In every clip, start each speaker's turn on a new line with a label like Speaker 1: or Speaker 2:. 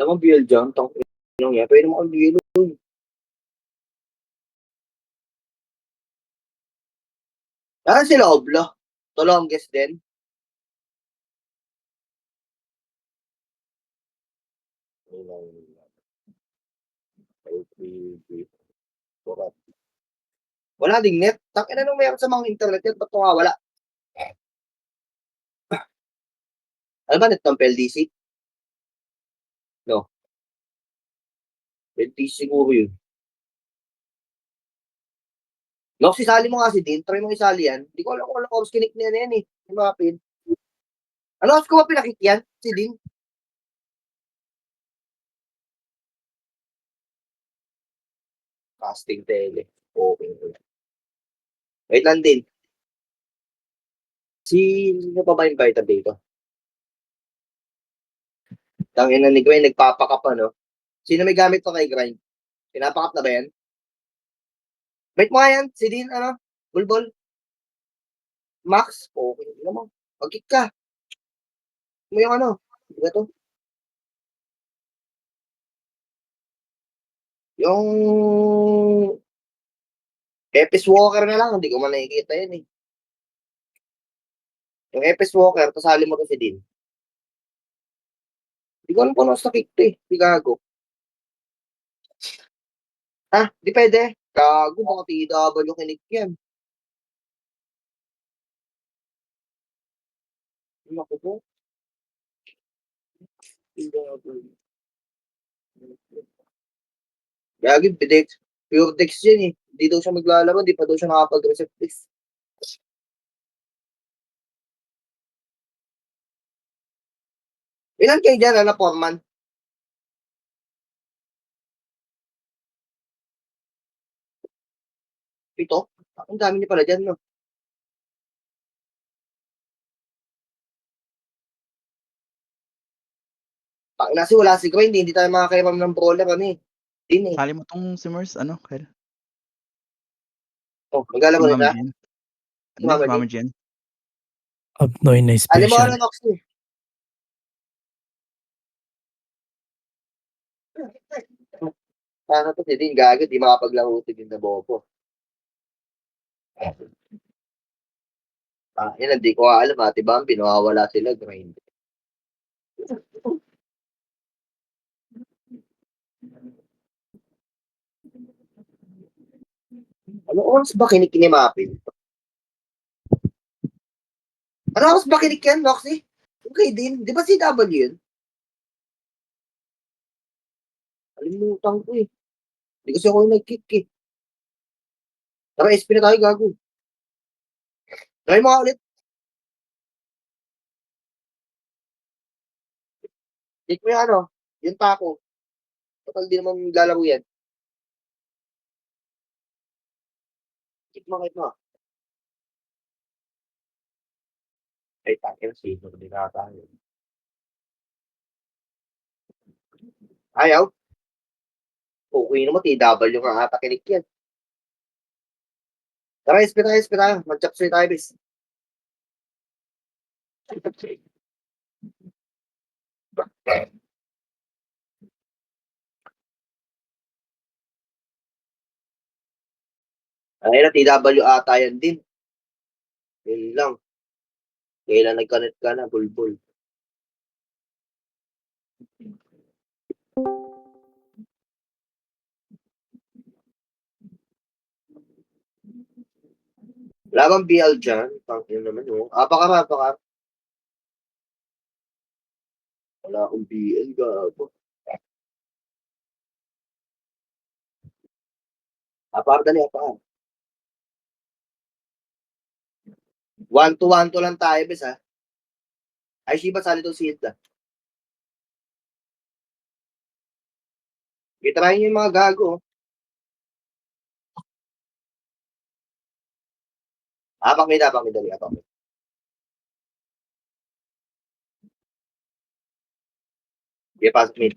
Speaker 1: Alam mo, BL dyan, tangin yan. Pwede mo kang BL. Parang sila Oblo. The longest din. Wala ding net. Tangin na nung mayroon sa mga internet yan, ba't wala? Ano ba net ng PLDC? No. PLDC siguro yun. No, sisali mo nga si Dean. Try mo isali yan. Hindi ko alam kung alam ko kinik niya na yan eh. Yung mga pin. Ano ko ba pinakit yan? Si Dean? Casting tele. Okay. Wait lang din. Sino pa ba invited dito? Tangin na ni Gwen, nagpapakap ano? Sino may gamit pa kay Grind? Pinapakap na ba yan? Wait mo nga yan, si Dean, ano? Bulbol? Max? Okay, ano mo? Mag-kick ka. Mo yung ano? Diba to? Yung Epis Walker na lang, hindi ko man nakikita yan eh. Yung Epis Walker, kasali mo to si Dean. Hindi ko alam kung ano sa kick to eh. Di gago. Ha? Di pwede. Gago, baka TW kinik yan. Naku po. Gagi, Dex. Pure Dex yan eh. Hindi daw siya maglalaban, di pa daw siya nakapag-reset list. Ilan kayo dyan, na Foreman? Pito? Ang dami niyo pala dyan, no? Pag nasi wala si Grind, hindi tayo makakairam ng brawler, ano eh. Din eh.
Speaker 2: Sali mo tong si Mers, ano, Kyle?
Speaker 1: Oh, maglalaro
Speaker 2: Si
Speaker 1: na siya?
Speaker 2: Mama Jen.
Speaker 1: Si
Speaker 2: Ano,
Speaker 1: Mama
Speaker 2: si
Speaker 1: Jen?
Speaker 2: Mama Jen?
Speaker 3: Upnoy na
Speaker 1: Alam mo
Speaker 3: special.
Speaker 1: ano, Noxy? Sana to si Din, gago, di makapaglaro si Din na bobo. Yan, hindi ko alam, ate Bambi, nawawala sila, Grind. Ano oras ba kinikimapin? Ano oras ba kinik yan, Noxy? Okay din, di ba CW yun? Alimutan ko eh. Hindi kasi ako yung nag-kick eh. Tara, SP na tayo, gago. Try mo nga ulit. Kick mo yung ano, yung taco. Total di naman lalaro yan. Kick mo, kick mo. Ay, takin, sino din na tayo. Ayaw. Okay naman, TW nga ata kinik yan. Tara, SP tayo. Mag-chop suey tayo, bis. Ay na, TW ata yan din. Yun lang. Kailan nag-connect ka na, bulbul. Wala bang BL dyan? Pangin naman yun. Apakar. Wala akong BL, gago. Dali, apakar. 1-2 lang tayo, bis ha. Ay, Shiba, sali itong seed na. Itry nyo yung mga gago. Dali, apak. Okay, pasok mid.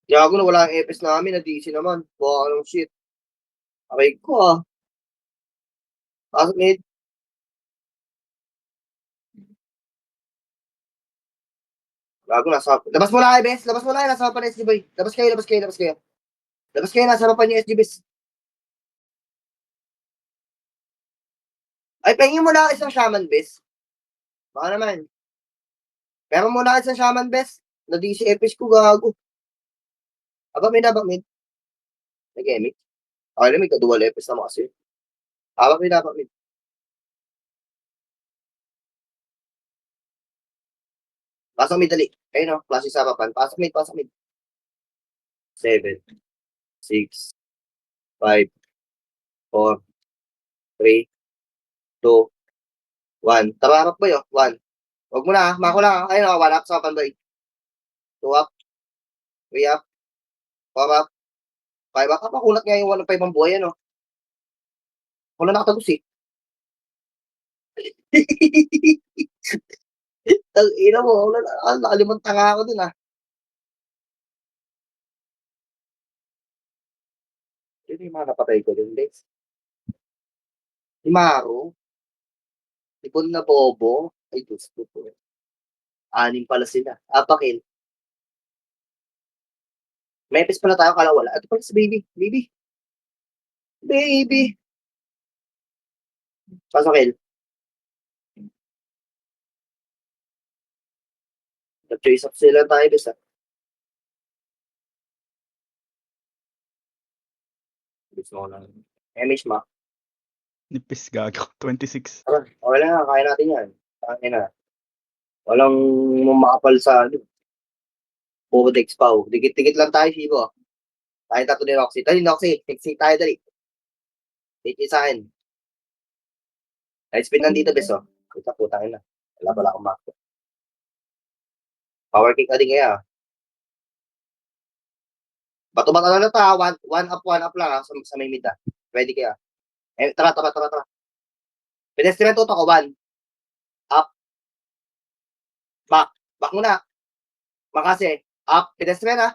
Speaker 1: Gago na wala ang EPS namin, na-DC naman. Buka ka ng shit. Okay ko ah. Pasok mid. Bago nasa labas mo na kayo, bes. Labas mo na kayo. Nasa harapan ng SG boy. Labas kayo, labas kayo, labas kayo. Labas kayo, nasa harapan yung SG bes. Ay, pahingin mo na isang shaman, bes. Baka naman. Pero muna isang shaman, bes. Na DC Epic ko, gago. Aba, mid. Nag-emit. Okay na, may kadual Epic naman kasi. Aba, mid. Pasok mid, dali. Ayun o, klase sa harapan. Pasok mid. 7, 6, 5, 4, 3, 2, 1. Tara, harap ba yun? 1. Huwag mo na, mako na. Ayun o, 1 up sa harapan boy. 2 up, 3 up, 4 up, 5 up. Kapakulat nga yung 1 5 ang buhay, ano? Wala nakatagos eh. Ang ina mo, wala nakalimang tanga ako dun ah. Yun yung mga napatay ko dun, Lex. Si Maro, si Bon na Bobo, ay gusto ko. 6 pala sila. Apakil. May epis pala tayo, kala wala. Ito pala si Baby. Pasokil. Nag-choice up sila tayo, bes ah. Gusto ko lang. MH ma.
Speaker 2: Nipis gago. 26.
Speaker 1: Tara, okay lang, kaya natin yan. Kaya na. Walang makapal sa ano. Puro Dex Pau. Dikit-dikit lang tayo, Shibo. Tayo tato ni Roxy. Dali, Roxy. Fixing tayo, dali. Take sa akin. Light speed nandito, bes oh. Kita, putangin na. Wala akong mako. Power kick na din kaya. Bato-bato na ta. One up lang ha, sa may mid ah. Ready kaya. Eh, tara. Pedestrian tutok ko, 1. Up. Back muna. Makase. Up. Pedestrian ah.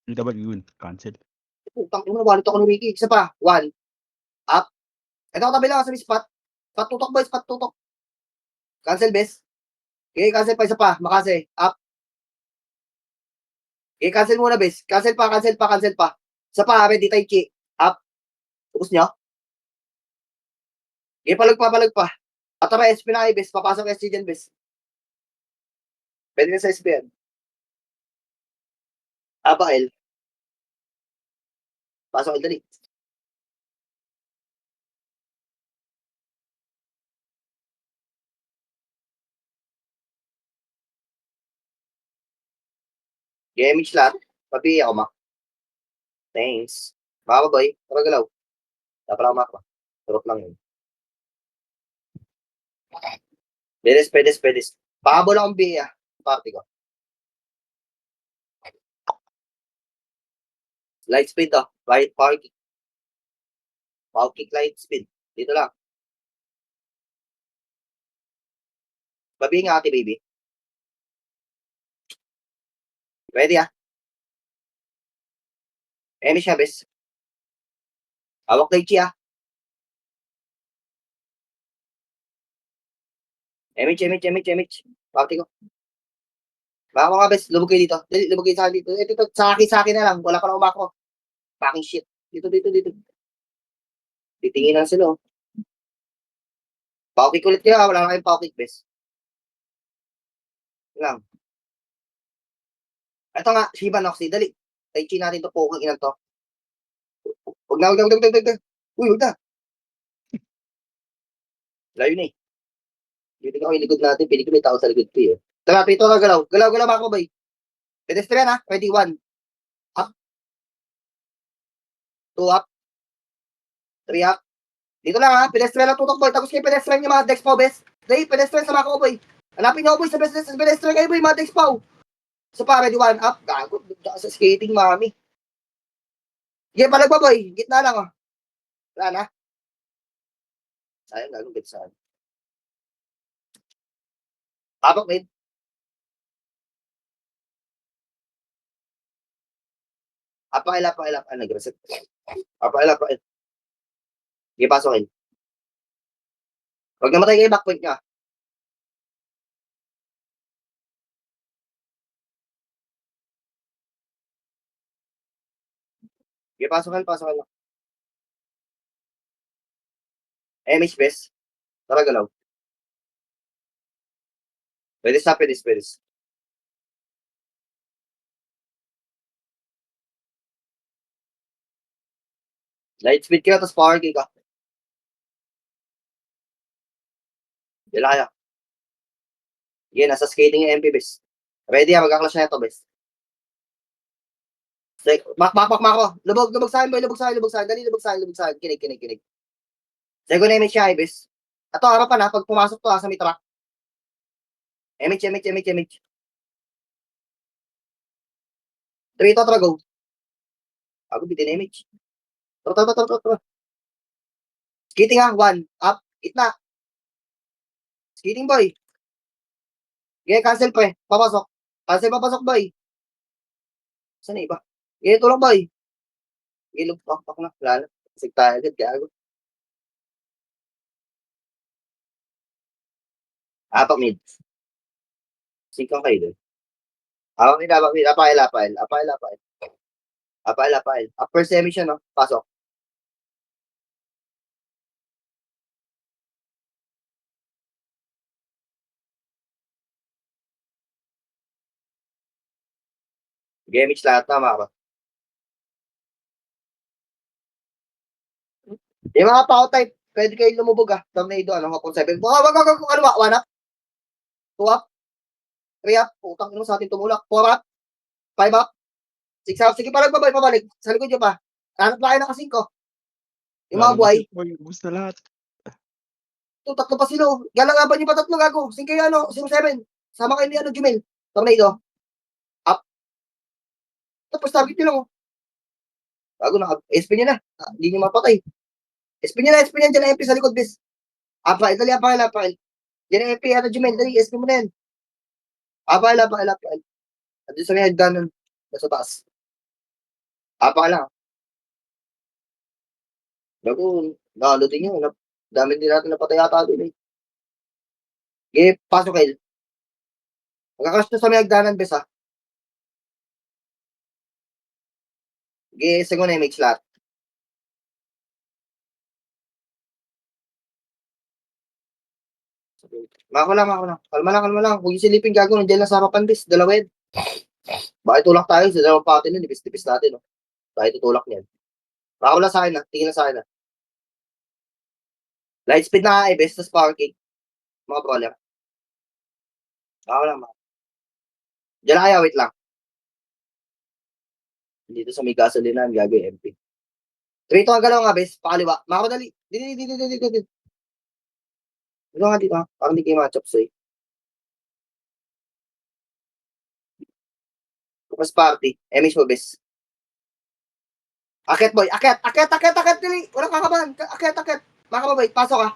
Speaker 2: Double yun. Cancel.
Speaker 1: Putang ina, wallet ako ng wiki. Isa pa. 1. Up. Ito ko tabi lang sa may spot. Spot tutok boy, spot tutok. Cancel bes. Okay, cancel pa isa pa. Makase. Up. Okay, cancel muna bes. Cancel pa. Isa pa, ready tai chi. Up. Tapos nyo. Okay, palag pa. At tara, SP na kayo bes. Papasok SG dyan bes. Pwede na sa SP yan. L. Pasok L dali. Gamage lahat. Papi ako ma. Thanks. Baka boy. Tara galaw. Dapat ako makwa. Turok lang yun. Pedes. Pahabol akong BA. Party ko. Light speed to. Power kick. Power kick light speed. Dito lang. Babi nga ate baby. Ready ah. Emi siya bes. Hawak na ichi ah. Emich. Party ko. Baka mga bes. Lubog kayo dito. Lubog kayo sa akin dito. Ito. Sa akin na lang. Wala pa na umakro. Fucking shit. Dito. Titingin lang sila oh. Power kick ulit kayo ah. Wala na kayong power kick bes. Lang. Ito nga, Shiba Noxy, dali. Tai chi natin to, pokang inan to. Huwag na. Uy, huwag na. Layo na eh. Dito ako yung likod natin, pili ko may tao sa likod ko eh. Tara, pito ka galaw. Galaw, mga kabay. Pedestrian ha, ready, 1. Up. 2 up. 3 up. Dito lang ha, pedestrian lang tutok boy. Tapos kayo pedestrian yung mga Dex Pau, bes. Dahil pedestrian sa mga kaboy. Hanapin nyo boy sa pedestrian kayo boy, mga Dex Pau. So pa, ready, 1 up. Gago, sa skating, mami. Sige, palag ba boy? Gitna lang oh. Wala na. Sayang, gagong bit saan. Tapok mid. Apakil. Nag-reset. Apakil. Sige, pasokin. Huwag namatay kayo, backpoint nyo. Sige, pasokan lang. MH best. Tara, galaw. Pwede stop, pwede. Light speed ka, tapos power kick ka. Dila kaya. Sige, nasa skating yung MP, best. Ready magka-clash na ito, best. Back ko. Lubog sa akin, boy. Lubog sa akin. Dali, lubog sa akin. Kinig. Second MH siya, best. Ito, harapan ha. Pag pumasok to sa may truck. MH. 3 to, tara, go. Ako, bitin MH. Tara. Skating ha, 1. Up. Itna. Skating, boy. Okay, cancel, pre. Papasok. Papasok, boy. Saan na iba? Okay, tulong, boy. Okay, pak na. Wala na. Sig tayo agad, gago. Apak mid. Sikang kayo doon. Apak mid. Apail. Upper semi siya, no? Pasok. Gamage lahat, tama ka. Yung mga pao type, pwede kayo lumubog Tornado, hapon 7. Wag, kaliwa. 1 up. 2 up. 3 up. Utang ino sa atin tumulak. 4 up. 5 up. 6 up. Sige, pabalik. Sa likod nyo pa. Hanap na kayo ng kasing ko. Yung mga buhay.
Speaker 2: Ubus na lahat.
Speaker 1: Tatlo pa sila. Galangaban nyo pa tatlo, gago. Sing kayo, 7. Sama kayo ni, Jumel. Tornado. Up. Tapos target nyo lang, Bago SP nyo na. Hindi nyo mapatay. SP nyo na. Dyan na MP sa likod, bis. Apail. Dyan na MP, Jumel. Dali, SP mo na yan. Apail. Andun sa may hagdanan. Nasa taas. Apa lang. Bago, nalo din yun. Dami din natin napatay ata din eh. Okay, pasok kayo. Magkakalas na sa may hagdanan, bes Okay, second MH lahat. Mako lang. Kalma lang. Huwag yung silipin, gago. Nandiyan lang sa harapan, bes. Dalawa yan. Bakit tulak tayo? Sa dalawang patin yun. Tipis natin, Tayo tutulak niyan. Mako lang sa akin, Tingin na sa akin, Light speed na best tas power kick. Mga brawler. Mako lang. Diyan na kaya, wait lang. Dito sa may gasolinan, gagawin MP. 3 to ang galaw nga, bes. Pakaliwa. Mako dali. Dito. Ano nga dito, Parang hindi kayo matchup sa'yo. Tapos party. MH mo, bes. Akit, boy. Akit. Dili. Walang kakabahan. Akit. Maka boy. Pasok ka.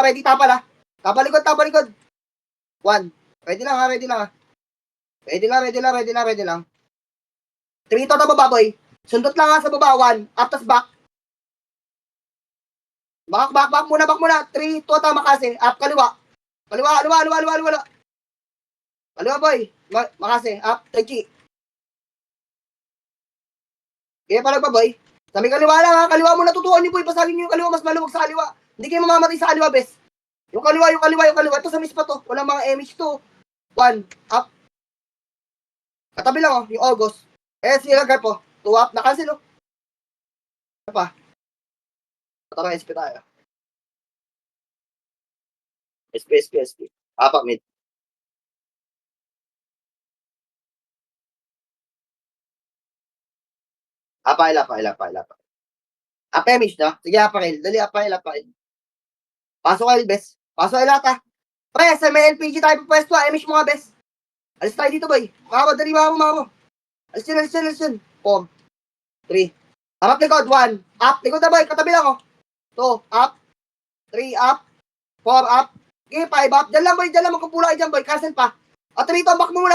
Speaker 1: Ready, tapal Tapal likod. 1. Ready lang. Ready lang. 3 to na baba, boy. Sundot lang sa baba. 1. Up, tas back. Back muna. 3, 2, tama kasi. Up, kaliwa. Kaliwa, boy. Makasi. Up, Taichi. Kaya pala ba, boy? Sa may kaliwa lang, Kaliwa mo natutuan niyo, boy. Pasagin niyo yung kaliwa. Mas maluwag sa kaliwa. Hindi kayo mamamatay sa kaliwa, bes. Yung kaliwa. Ito sa mispa to. Walang mga MH to. 1. Up. Katabi lang, yung August. Sila po. 2 up. Nakancel, Ano pa? Tara, SP tayo. SP. Apak mid. Apail. Apemish, no? Sige, apail. Dali, apail. Pasok kayo, bes. Pasok kayo lahat, Pre, sa may LPG tayo po pwesto, Emish mga bes. Alis tayo dito, boy. Dali, mama. Alis yun. 4. 3. Harap likod, 1. Up. Likod na, boy. Katabi lang, 2. Up. 3. Up. 4. Up. Okay, 5 up. Diyan lang, boy. Magkumpula kayo dyan, boy. Cancel pa. At 3 to, back mo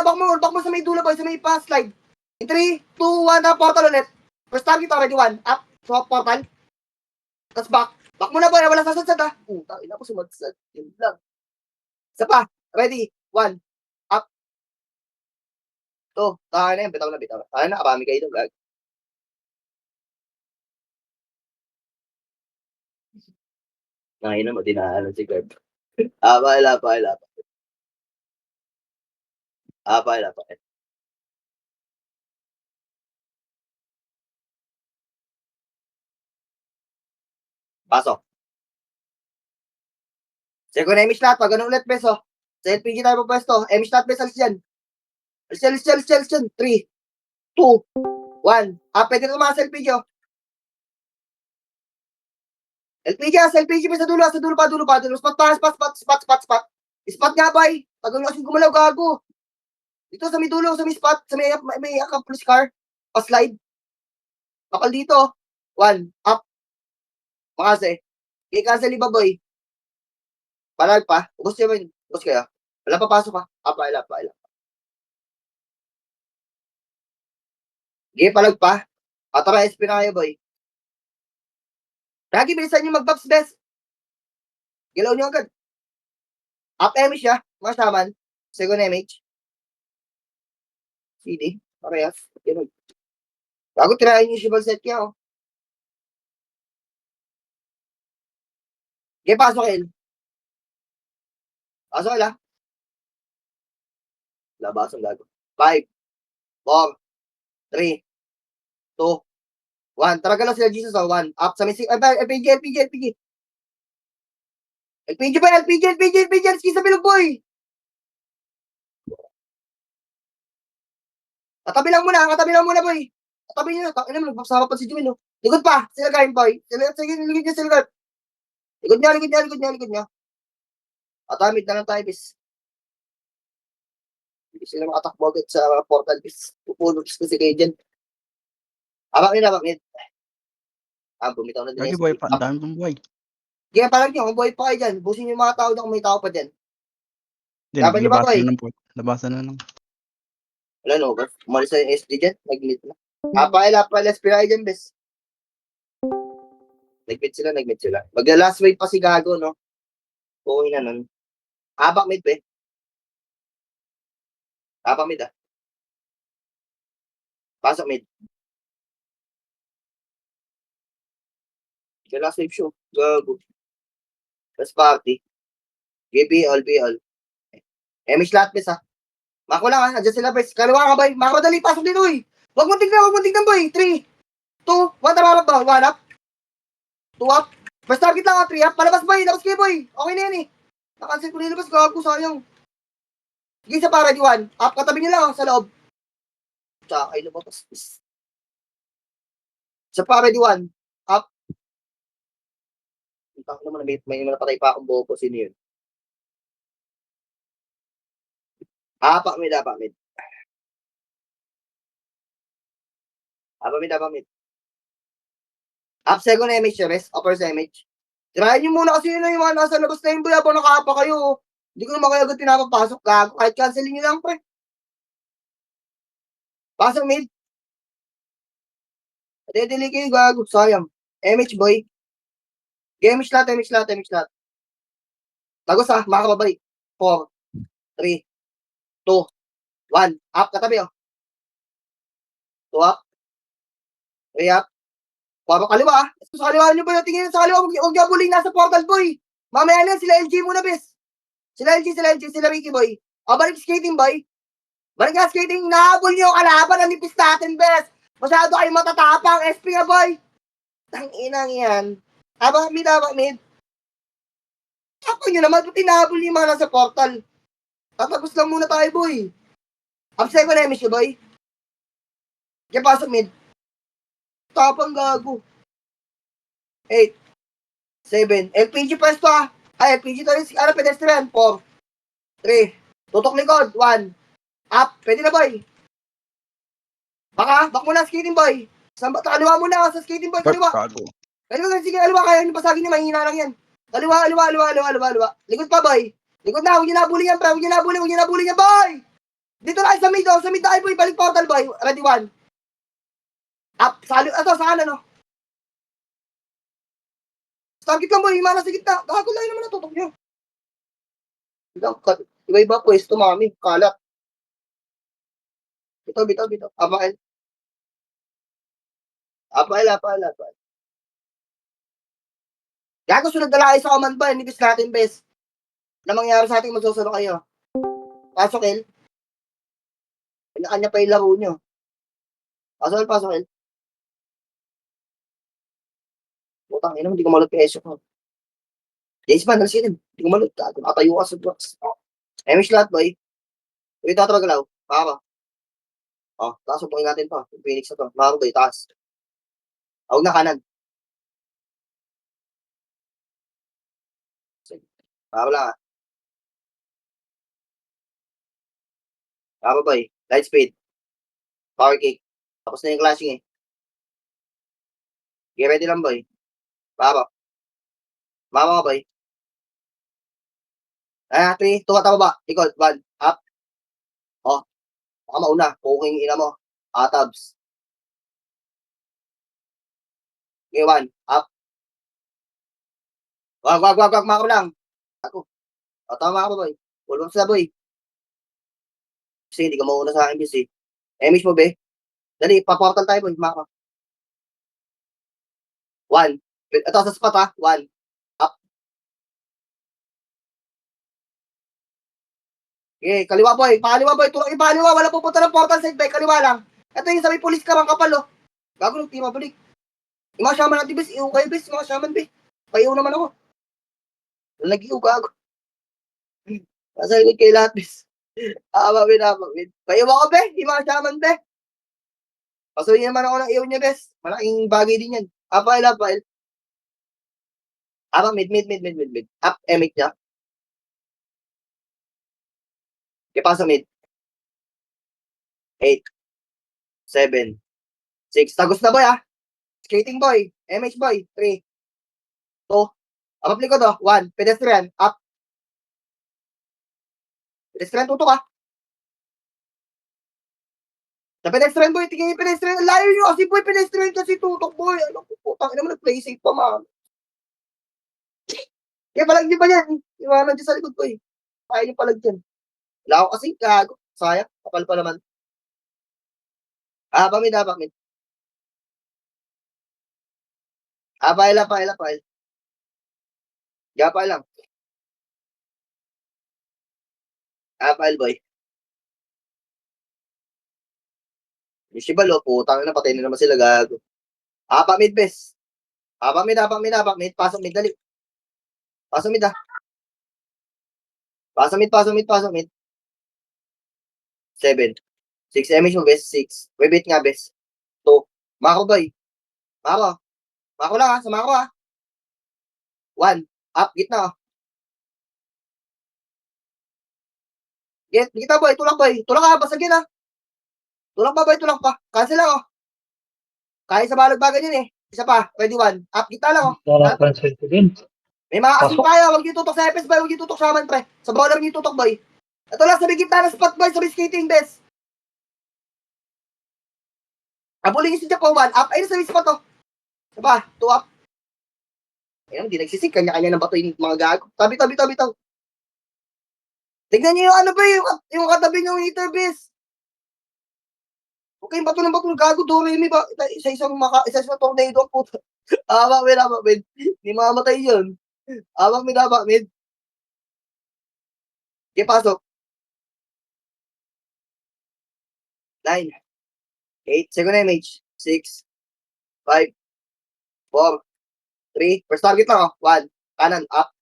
Speaker 1: sa may dulo, boy. Sa may pa-slide. In 3, 2, 1, na portal ulit. First target already, 1. Up. So, portal. Tapos back. Back mo na, boy. Wala sasadsad, Ina ko sumadsad. Yun lang. Isa pa. Ready. 1. Up. 2. Tahan na yan. Bitaw na. Tahan na. Kapami kayo doon. Nangina mo, dinaanan si Garb. Apa. Pasok. Second Emish lahat, pag ganun ulit, beso. Sa LPG tayo po pwesto. Emish lahat, beso, alis yan. Alis yan. 3, 2, 1. Pwede na mga sa LPG, oh. LPG, sa dulo, pa. Spot. Spot nga, bay. Tagal nyo kasing gumalaw, gago. Dito sa may dulo, sa may spot, sa may accomplice car. Pa-slide. Kapal dito. 1, up. Makase. I-cancel iba, boy. Palag pa. Ubus nyo ba yun? Ubus kayo. Wala papasok pa. Apa. Sige, palag pa. Tara, SP na kayo, boy. Lagi, bilisan nyo mag-buffs, best. Gilaw nyo agad. Up MH siya. Mga saman. Second MH. CD. Parehas. Bago tirahin yung Shibal set niya, oh. Okay, pasokin. Pasok ila. Labas ang gago. 5, 4, 3, 2, 1. Taraga lang sila Jesus, oh. 1. Up sa may LPG. LPG. Ski sa bilog, boy. Katabi lang muna, boy. Katabi nyo. Ina mo, nagsama pa si Jimmy, no? Likod pa. Sila kain, boy. Sige, likod niya, sila. Likod niya. Atamid na lang tayo, bis. Hindi sila makatakbo agad sa portal, bis. Pupulot kasi kayo dyan. Abak nid. Bumitaw na din.
Speaker 2: Lagi buhay pa. Ang dami pang buhay.
Speaker 1: Kaya parang nyo, kung buhay pa kayo dyan, busin yung mga tao na kung may tao pa dyan.
Speaker 2: Hindi,
Speaker 1: Laban niyo ba, boy?
Speaker 2: Labasan na lang.
Speaker 1: Wala, no, ba? Umalis na yung SD dyan. Nag-meet na. Apa, aspira dyan, bes. Nag-meet sila. Magla-last wave pa si Gago, no? Okay na nun. Abak mid, be. Abak mid, ah. Pasok mid. Last wave show. Gago. Last party. be all. Emish lahat, bes, ah. Mako lang, ah. Adjust sila, bes. Kaliwa ka, boy. Makamadali, pasok dito, eh. Huwag mo tignan, boy. 3, 2, 1, tama ba? 1 up. 2 up. First target lang, 3 up. Palabas, boy. Labas kayo, boy. Okay na yan, eh. Nakancel ko nilabas. Gago, sayang. Sige sa para, D1. Up, katabi niyo lang, sa loob. Tsaka kayo lumabas. Sa para, D1. Up. Ang naman, may napatay pa akong bobo. Sino yun? Apak mid. Apak mid. Up second image, rest. Upper sa image. Tirahin nyo muna kasi yun yung mga nasa labas na yung boy. Habang nakaapa kayo. Hindi ko naman kayo agad pinapapasok. Gago. Kahit cancelin nyo lang, pre. Pasok mid. Dedeli kayo, gago. Sayang. MH, boy. MH lahat. Tagos, ha. Makakababay. 4, 3, 2, 1. Up, katabi, oh. 2 up. 3 up. Papa kaliwa, ah. Sa kaliwa nyo ba? Tingin sa kaliwa. Huwag niya buling nasa portal, boy. Mamaya na, sila LG muna, bes. Sila Ricky, boy. Balik skating, boy. Balik nga skating. Nahabol niyo yung kalaban. Ang nipis natin, bes. Masyado kayo matatapang. SP nga, boy. Tanginang yan. Abang mid. Ako nyo naman. Pati nahabol niyo yung mga nasa portal. Tatagos lang muna tayo, boy. Upside ko na emission, boy. Kaya pasok mid. Tapang gago. 8, 7. LPG pwesto, ah. Ay, LPG to rin. Pedestrian. 4, 3. Tutok likod. 1. Up. Pwede na, boy. Back muna skating, boy. Kaliwa muna sa skating, boy. Kaliwa. Sige, kaliwa. Kaya nyo pasagin nyo. Mahina lang yan. Kaliwa. Likod pa, boy. Likod na. Huwag nyo nabuli yan, pre. Huwag nyo nabuli yan, boy. Dito na sa mid, oh. Sa mid tayo, boy. Balik portal, boy. Ready, 1. Up. Sa kanan, oh. Target lang, boy. Mana sa gitna. Gago lang naman natutok nyo. Iba-iba pwesto, mami. Kalat. Bitaw. Apail. Gago, sunod na lang kayo sa command ba? Inibis natin, bes. Na mangyari sa atin, magsusunod kayo. Pasok, El. Kanya-kanya pa yung laro nyo. Pasok, El, pasok, El. Putang ina, hindi ko malot yung esyo ko. James man, nalsin. Hindi ko malot. Gago, nakatayo ka sa drugs. Emish lahat, boy. Uy, tatawag galaw. Baka. Oh, taas, upungin natin pa. Yung Phoenix na to. Baka boy, taas. Huwag na kanan. Baka lang, ah. Baka boy. Light speed. Power kick. Tapos na yung clashing eh. Get ready lang, boy. Baka. Mama ka, boy. 3, 2, tama ba? Ikot, 1, up. Oh, baka mauna. Puking ina mo. Atabs. Okay, 1, up. Wag, makaw lang. Ako. O, tama ako, boy. Pulong sa boy. Kasi hindi ka mauna sa akin, bis eh. Emish mo, be. Dali, paportal tayo, boy. Makaw. 1. Ito, sa spot, ha. 1. Up. Okay, kaliwa, boy. Pakaliwa, boy. Tulak ipaliwa. Wala pupunta ng portal side, boy. Kaliwa lang. Ito yung sabi, police ka, mga kapal, oh. Gago, nung tima, balik. Yung mga shaman natin, bis. Iuw kayo, bis. Mga shaman, be. Paiuw naman ako. Nag-iuw, gago. Nasa likod kayo lahat, bis. Mabawin. Paiuw ako, be. Yung mga shaman, be. Pasuyin naman ako ng iuw niya, bes. Malaking bagay din yan. Apail. Mid. Up, emic niya. Kaya sa mid. 8, 7, 6. Tagos na, boy, ah. Skating, boy. MH, boy. 3, 2. Up likod, oh. 1. Pedestrian. Up. Pedestrian, tutok, ah. Sa pedestrian, boy. Tingin yung pedestrian. Layo nyo kasi, boy. Pedestrian kasi tutok, boy. Ano po, putang ina mo, nag-play safe pa, man. Kaya palag nyo pa yan. Iwanan dyan sa likod, boy. Kaya nyo palag dyan. Wala ako kasi, gago. Sayang. Kapal pa naman. Mid. Apail. Gapay lang. Apail, boy. Yung Shibalo, putang na, patay na naman sila, gago. Mid, bes. Mid. Pasok mid, dali. Pasok mid, ah. Pasok mid. 7. 6, MH mo, bes. 6. Webit nga, bes. 2. Mako, boy. Mako lang, ah. Sama ko, ah. 1. Up, gitna, oh. Gitna, boy. Tulak, boy. Tulak, ah. Basagin, ah. Tulak pa, boy. Tulak pa. Cancel lang, oh. Kaya sa balagbagan yun, eh. Isa pa. 21. Up, gitna lang, oh.
Speaker 3: Wala cancel ko din.
Speaker 1: May mga asim kaya. Huwag niyo tutok sa FS, boy. Huwag niyo tutok sa aman, pre. Sa brawler niyo tutok, boy. Ito lang, sabi gitna ng spot, boy. Sabi skating, bes. Abulin si Japo 1 up. Ayun, sabi spot, oh. Diba? 2 up. Ayun, hindi nagsisig. Kanya-kanya ng bato yung mga gago. Tabi. Tignan niyo yung ano ba, yung katabi niyo yung heater, bes. Okay, bato ng gago, Doremi ba? Isa-isang tornado ang puto. Mid. Hindi mamamatay yun. Mid. Okay, pasok. 9, 8, second image. 6, 5, 4, 3. First target lang, oh. 1. Kanan, up.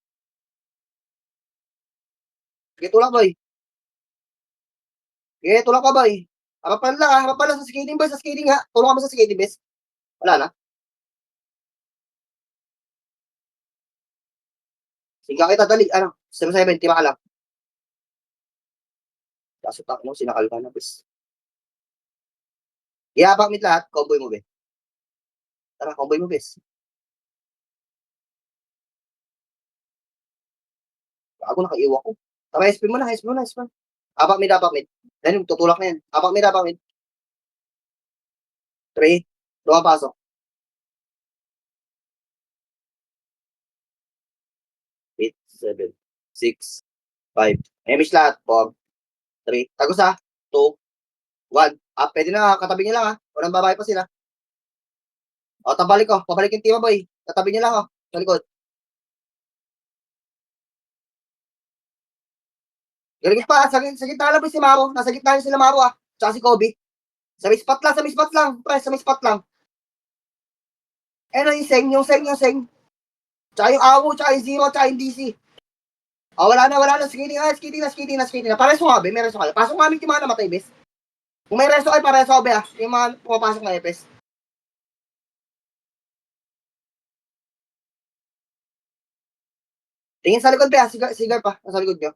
Speaker 1: Okay, tulak, boy. Okay, tulak ka, boy. Harapan lang sa skating, boy. Sa skating, ha. Tulak ka mo sa skating, bes. Wala na. Singka kita, dali. 7-7, tima ka lang. Kaso tak mo, sinakal ka na, bes. Iabak mid lahat, comboy mo, be. Tara, comboy mo, bes. Bago nakaiwa ko. Tara, SP mo na. Abak mid. Then, tutulak na yan. Abak mid. 3, 2, pasok. 8, 7, 6, 5. Emish lahat. 4, 3. Tagos, ha. 2, 1. Pwede na, katabi niya lang, ha. Walang babae pa sila. O, pabalik yung team, boy. Katabi niya lang, oh. Sa likod. Galing pa, sa gitna lang po si Maro. Nasa gitna niya sila Maro Tsaka si Kobe. Sa may spot lang. Pre, sa may spot lang. Yung Seng. Tsaka yung Awu, tsaka yung Zero, tsaka yung DC. Wala na. Skating na. Pares mo kabe, may reso kayo. Pasok namin yung mga namatay, bes. Kung may reso kayo, pares kabe Yung mga pumapasok na EPS. Tingin sa likod, be, Sigar pa. Nasa likod nyo.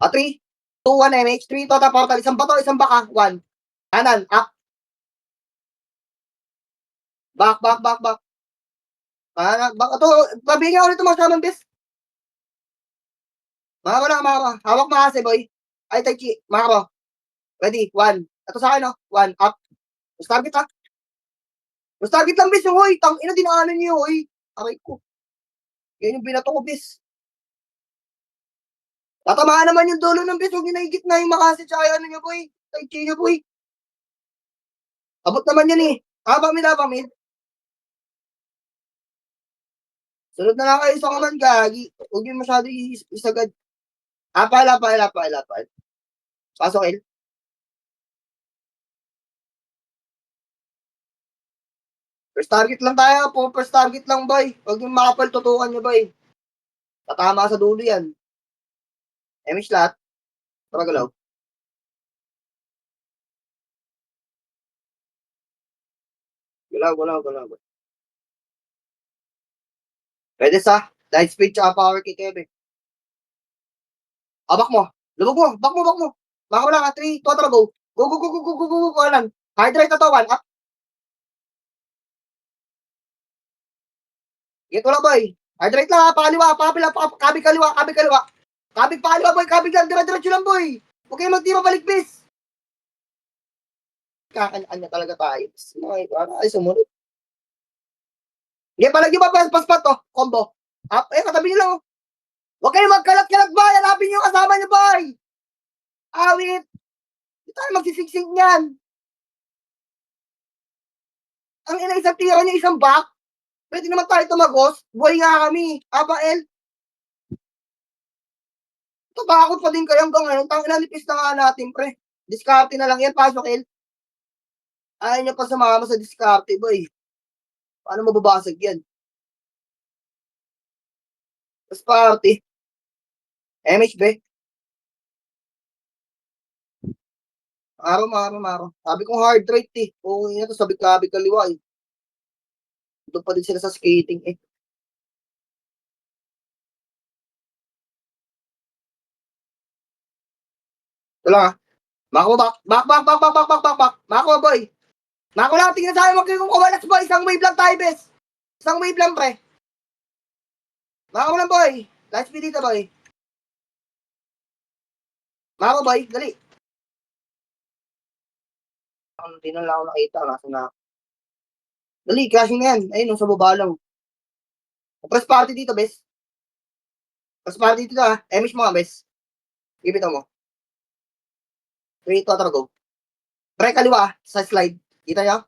Speaker 1: 3, 2, 1, MH. 3, total portal. Isang bato, isang baka. 1. Kanan, up. Back. Kanan, back. Ito, pabigyan ulit mga shaman, bes. Mga hawak mga kasi, boy. Ay, Tai Chi, mga Ready, 1. Ito sa akin, 1, up. Mas target, ha. Mas target lang, bes, yung hoy. Ina, dinaanan niyo, hoy. Aray ko. Yan yung binato ko, bes. Tatamaan naman yung dulo ng bes. Huwag nyo naigit na yung makasi tsaka ano nyo, boy. Tai Chi nyo, boy. Abot naman yan, eh. Habang mid. Sunod na lang kayo sa kaman, gagi. Huwag nyo masyado isagad. Apal. Pasok, El. First target lang tayo po. First target lang, boy. Huwag yung makapal, tutukan nyo, boy. Tatama sa dulo yan. Emish lahat. Tara galaw. Galaw. Pwede sa light speed tsaka power kick, Kevin. Bak mo. Lubog mo. Bak mo. Baka mo lang, 3, 2, tara, go. Go. Alam. Hydrate na to, 1. Up. Get wala, boy. Hydrate lang, pakaliwa. Kabig kaliwa. Kabig pakaliwa, boy. Kabig lang. Diretso lang, boy. Huwag kayo magtira balik, bis. Kakanaan niya talaga tayo. Ay, sumunod. Hindi, palagi ba paspat to? Combo. Up. Katabi niyo lang. Huwag kayo magkalat-kalat, boy. Hanapin niyo yung kasama niyo, boy. Awit. Hindi tayo magsisiksik niyan. Ang ina, isang tira niya, isang back. Pwede naman tayo tumagos. Buhay nga kami. El. Tabakot pa din kayo hanggang ngayon. Tangina, nipis na nga natin, pre. Diskarte na lang yan. Pasok, El. Ayaw niya pa sumama sa diskarte, boy. Paano mababasag yan? Tapos party. MHB. Maro. Sabi kong hard rate, eh. Oo, yun ito. Sabi kaliwa, eh. Doon pa din sila sa skating, eh. Ito lang, Mako, back. Mako, boy. Mako lang, tingnan sa akin, wag kayong kawalas, boy. Isang wave lang tayo, bes. Isang wave lang, pre. Mako lang, boy. Light speed dito, boy. Mako, boy. Dali. Hindi na lang ako nakita. Nasa na. Dali, crashing na yan. Ayun, sa baba lang. Press party dito, bes. Press party dito, ha. Emish mo nga, bes. Ipito mo. 3, 2, tara, go. Pre, kaliwa, sa slide. Kita niya?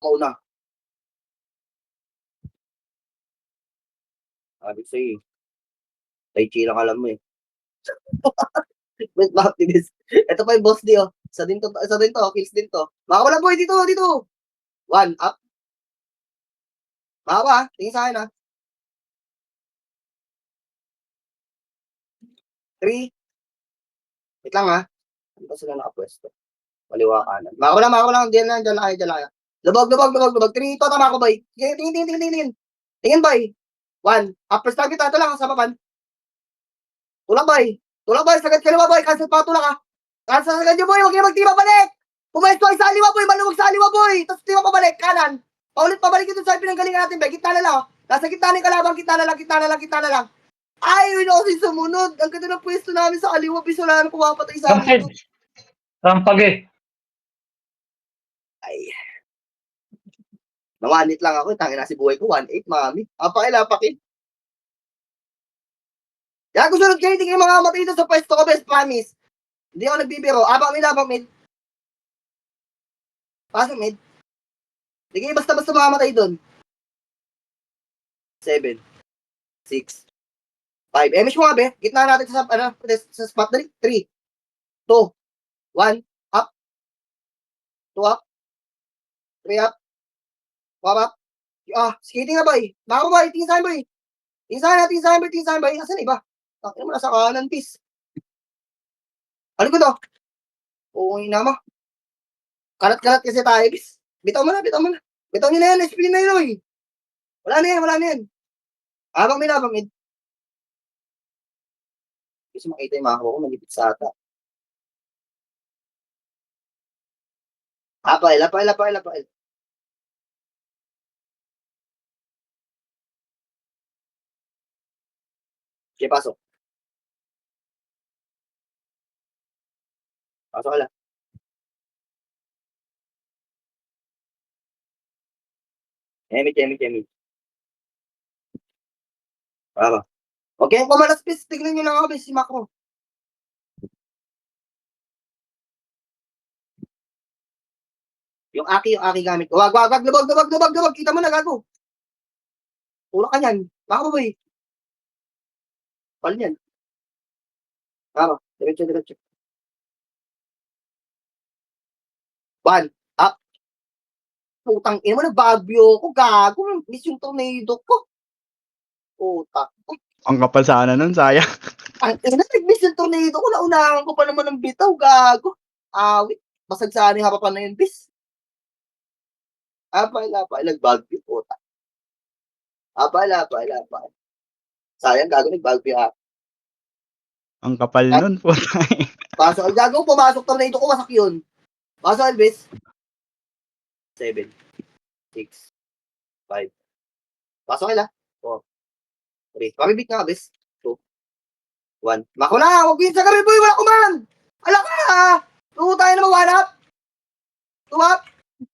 Speaker 1: Mauna. Sabi sa'yo, Tai Chi lang alam mo, eh. Wait, Baptist. Ito pa yung boss di, Isa din to, kills din to. Makawala, boy, dito. 1, up. Makawa, tingin sa akin, ha. 3. Wait lang, ha. Ano ba sila nakapwesto? Maliwa kanan. Makawala lang. Diyan lang kayo. Lubog. 3, ito, tama ko, boy. Tingin. Tingin, boy. 1. Upper target, ito lang, sa papan. Tulak, boy. Sagad kaliwa, boy. Cancel pa, tulak, ha. Cancel agad nyo, boy. Huwag kayo magtima balik. Pumesto ay sa aliwa, boy. Maluwag sa aliwa, boy. Tapos tima pa balik, kanan. Pabalik ito sa pinanggalingan natin, boy. Gitna na lang, Nasa gitna ng kalabang, gitna na lang. Ay, yun ako si sumunod. Ang ganda ng pwesto namin sa aliwa. Bisola na pumapatay sa amin.
Speaker 4: Rampage.
Speaker 1: Ay. Nawanit lang ako. Tangin na si buhay ko. 1-8, mami. Apakil. Yan, kung sunod kayo, hindi kayo mga matay dito sa pwesto ko, best promise. Hindi ako nagbibiro. Abang mid. Pasok mid. Hindi kayo basta-basta mamamatay doon. 7, 6, 5. Emish mo nga, be. Gitna natin sa, sa spot na 3, 2, 1, up. 2 up. 3 up. 4 up. Skating na, boy. Baka boy, tingin sa'yo, boy. Tingin sa'yo, boy. Asan na iba? Takin mo na sa kanan, peace. Ano ko to? Oo, na mo. Kalat-kalat kasi tayo, peace. Bitaw mo na. Bitaw nyo na yan, SP na yun, boy. Wala na yan. Abang mid. Kasi makita yung mga ko, malipit sa ata. Apail. Okay, pasok. Pasok ka lang. Emi. Para. Okay, pumalas, please. Tignan nyo lang ako, si Macro. Yung aki gamit ko. Wag. Lubag. Kita mo na, gago. Tulak ka niyan. Baka mo, boy. Pal niyan. Tama. Diretso. 1. Up. Putang ina mo, nagbagyo ko. Gago. Miss yung tornado ko. Putak.
Speaker 2: Ang kapal sana nun, sayang.
Speaker 1: Ang ina, nag-miss yung tornado ko. Naunahan ko pa naman ng bitaw. Gago. Awit. Basag sa aning hapapan na yun, bis. Apay. Nagbagyo. Putak. Apay. Sayang, gago. Nagbagyo ha.
Speaker 2: Ang kapal nun, putay.
Speaker 1: Pasok. Gago, pumasok tornado ko. Wasak yun. Pasok, Elvis. 7, 6, 5. Pasok kila. 4, 3. Pamibit nga, Elvis. 2, 1. Mako na! Huwag yun sa gabi, boy! Wala kuman! Ala ka! Tuho tayo na mag-one up! 2 up!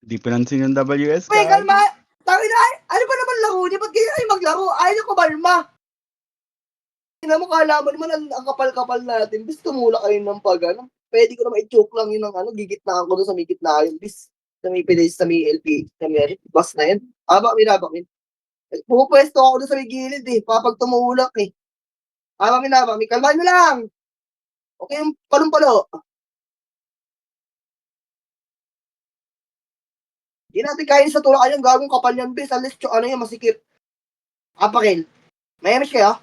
Speaker 2: Di pinansin yung WS.
Speaker 1: May
Speaker 2: ka.
Speaker 1: kalma! Tangin na! Ano ba naman laro? Di ba't kayo ay maglaro? Ayaw nyo kumalma! Tingnan mo, kalaman naman ang kapal-kapal natin. Bis, tumula kayo ng pag-ano. Pwede ko naman i-choke lang yun ng gigitnaan ko doon sa may gitna yun. Bis, sa may PDS, sa may LP, sa may bus na yun. Abak. Pupwesto ako doon sa may gilid eh. Papag tumulak eh. Abak. Kalmahan nyo lang. Okay, yung palumpalo. Hindi natin kaya sa tulak ayun. Gagong kapal yan, bis. Alis, masikip. Apakil. May MS kayo?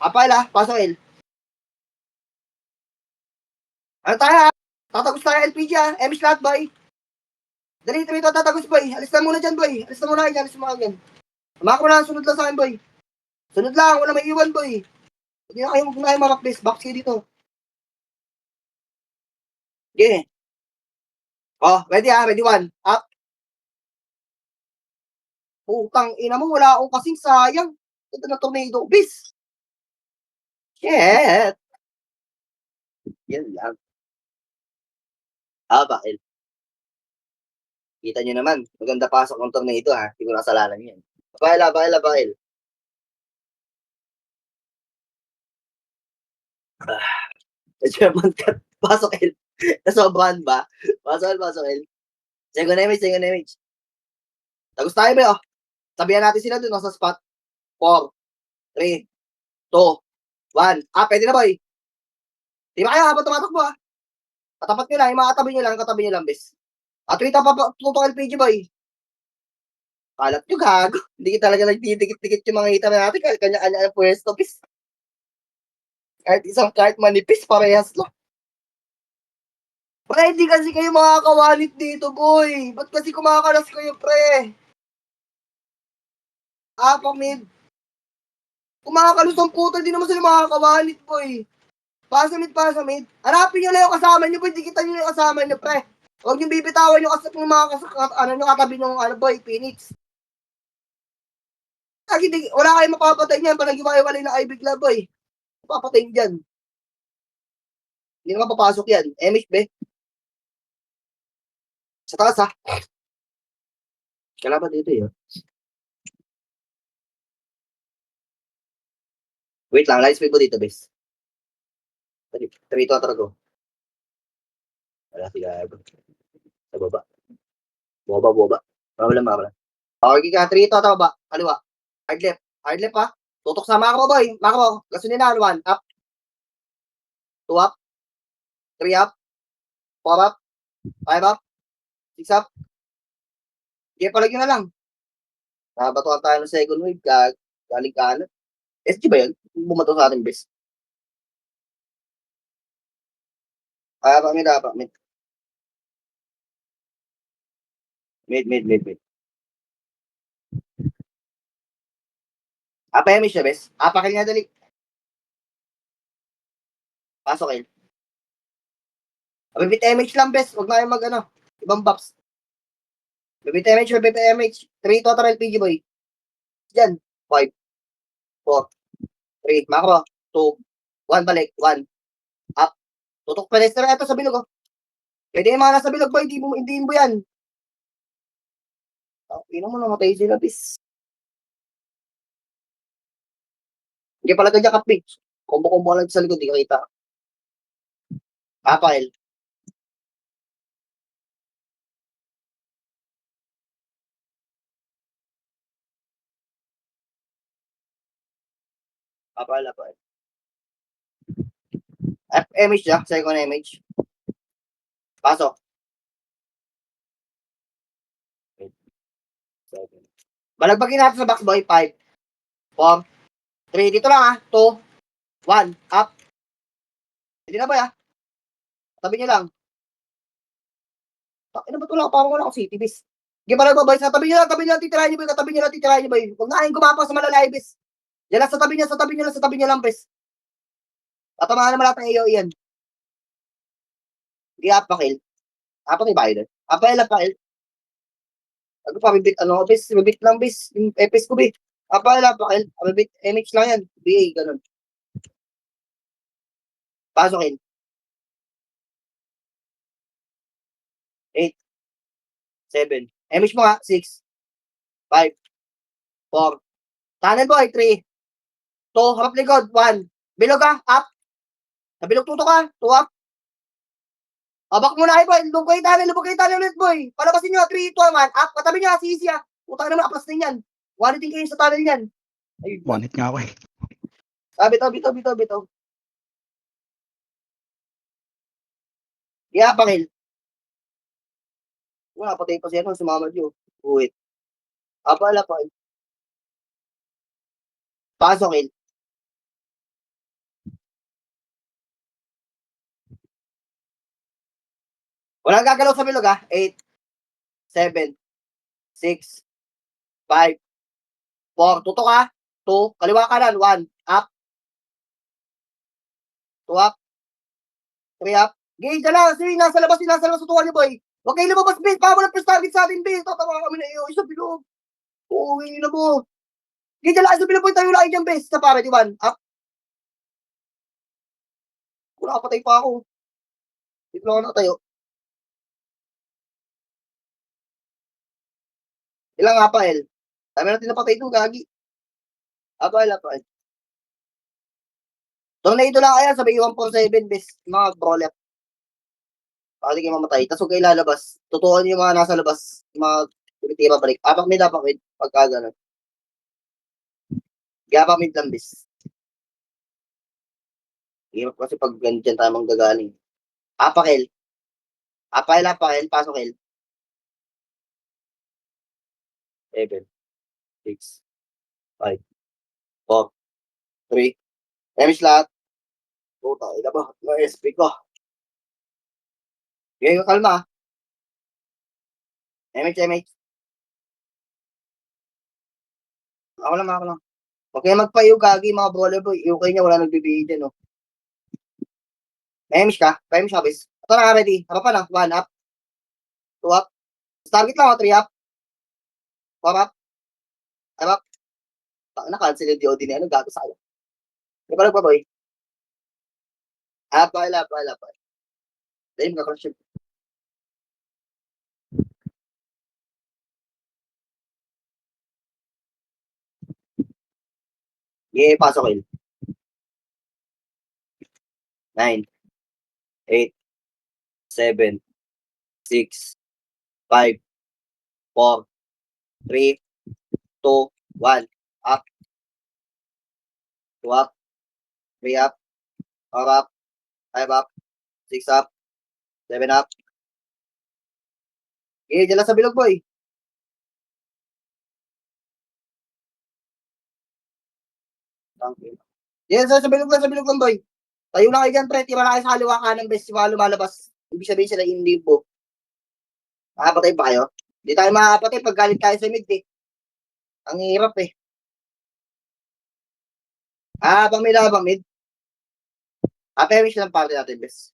Speaker 1: Apakil pasok il. Ano tayo Tatagos tayo LPG MS lahat, boy. Dali ito, tatagos, boy. Alis na muna dyan, boy. Alis na muna yan. Mako na, sunod lang sa akin, boy. Sunod lang, wala may iwan, boy. Hindi na kayo mamakbis. Box kayo dito. Okay. Ready 1. Up. Putang ina mo, wala akong kasing sayang. Ito na tornado, bis. Shit. Yan lang. Bakit? Kita nyo naman, maganda pasok ng tornado Hindi ko nakasalanan yan. Bakil. German cut. Pasok El. Nasobrahan ba? Pasok El. Second image. Tagos tayo ba Sabihan natin sila dun sa spot. 4, 3, 2, 1. Pwede na, boy. Di ba kayo habang tumatakbo Katapat nyo lang, yung mga katabi nyo lang, bes. Wait tutok LPG, boy. Kalat nyo, gago. Hindi talaga nagdidikit-dikit yung mga hita natin. Kanya-kanya ang pwesto, bes. Kahit manipis, parehas lang. Pre, hindi kasi kayo makakawalit dito, boy. Ba't kasi kumakalas kayo, pre? Mid. Kumakalos ang puto, hindi naman sila makakawalit, boy. Pasa mid. Hanapin nyo lang yung kasama nyo, boy. Dikitan nyo yung kasama nyo, pre. Huwag nyo bibitawan yung mga katabi nyo, boy, Phoenix. Wala kayong mapapatay niyan pag nag-iwalay na kayo bigla, boy. Mapapatay dyan. Hindi naman papasok yan. MH, be. Sa taas, Kalaban dito, yun. Wait lang, light speed mo dito, bes. 3 to atrago. Wala sila. Sa baba. Baba. Mawala. Okay ka, 3 to baba. Kaliwa. Hard left, Tutok sa macro, boy. Macro. Gasolina, 1. Up. 2 up. 3 up. 4 up. 5 up. 6 up. Sige, palagyan na lang. Nabatuhan tayo ng second wave. Galing kanan. SG ba yun? Bumato sa ating base. Mid. Mid. Apa siya, bes? Apakil nga dali. Pasok kayo. Bibit MH lang, bes. Huwag na kayo mag, ibang buffs. Bibit MH. 3 total LPG, boy. Diyan. 5, 4, 3, macro. 2, 1, balik. 1, up. Tutok pedestrian ito sa bilog, oh. Pwede yung mga nasa bilog, boy. Hindi mo yan. Pino mo namatay sila, bis. Hindi pala ganyan kapig. Kombo-kombo lang sa likod, di ka kita. Apakil. Apakil. MH siya, second MH. Pasok. 7. Balagbagin natin sa box, boy. 5, 4, 3. Dito lang, 2, 1, up. Hindi na, boy, Tabi niyo lang. Ano ba ito lang? Parang wala akong city, bis. Sige, balagbabay. Sa tabi niyo lang, titirahin niyo, boy. Katabi niyo lang, titirahin niyo, boy. Huwag na kayong gumapas sa malalay, bis. Yan lang, sa tabi niyo lang, bis. Tatamaan naman lahat ng AO yan. Hindi, apakil. Apakil ba yun? Apakil. Ano pa, bis, bibit lang, bis. Yung epis ko, bis. Apakil. Bibit, MH lang yan. BA, ganun. Pasokin. 8, 7. MH mo nga, 6, 5, 4. Tunnel boy, 3, 2, harap likod, 1. Bilog ka, up. Sa bilog tuto ka, 2 up. Abak mo na boy, lubog kayo tunnel ulit boy. Palabasin nyo, 3, 2, 1, up. Katabi nyo, sisi Utang naman, aplas din yan. One hiting kayo sa tunnel yan. Ayun.
Speaker 2: One hit nga ako eh.
Speaker 1: Bitaw. Yeah, pangil. Wala, patay pa siya nung sumama nyo. Uwit. Apala pa. Pasok, il. Walang gagalaw sa bilog, 8, 7, 6, 5, 4. Tuto ka. 2. Kaliwa kanan. 1. Up. 2 up. 3 up. Gage ka lang. Sige, nasa labas sa tuwa niyo, boy. Huwag kayo lumabas, Bill. Paano na first target sa atin, Bill? Tatawa kami na iyo. Isa bilog. Oo, hindi na mo. Gage ka lang. Isa bilog, boy. Tayo lang dyan, Bill. Sa pare, di ba? Up. Kung nakapatay pa ako. Dito lang ako nakatayo. Ilang apel? Dami natin napatay ito, gagi. Apel. Tornado lang kaya, sabi 147 best, mga brawler. Pwede kayo mamatay. Tapos huwag kayo lalabas. Tutukan yung mga nasa labas. Yung mga tumitira balik. Apak mid. Pagka gano'n. Apak mid lang best. Hirap kasi pag ganyan tayo manggagaling. Apakil. Pasok L. 7, 6, 5, 4, 3. Damage lahat. Puta, ila ba? Yung SP ko. Ngayon yung kalma. MH. Ako lang. Huwag kayo magpayo, gagi, mga brawler boy. Yung kayo niya, wala nagbibigay din, no. MH ka? Pa-MH ka, bis. Ito na, ready. Harapan na. 1 up. 2 up. Target lang, 3 up. 4 up. 5 up. Na-cancel yung DOD na yan. Gago sa'yo. Di ba nagpa-boy? Pala. Dahil magkakrush yun. Pasok il. 9, 8, 7, 6, 5, 4, 3, 2, 1. Up. 2 up, 3 up, 4 up, 5 up, 6 up, 7 up. Okay, dyan lang sa bilog, boy. Yan, sa bilog lang, boy. Tayo na kayo dyan, pre. Tira na kayo sa kaliwa kanan, bes. Yung mga lumalabas. Ibig sabihin sila hindi po. Makapatay ba kayo? Hindi tayo makakapatay pag galit tayo sa mid, eh. Ang hirap, eh. Bang mid, bang mid. Perish lang party natin, bes.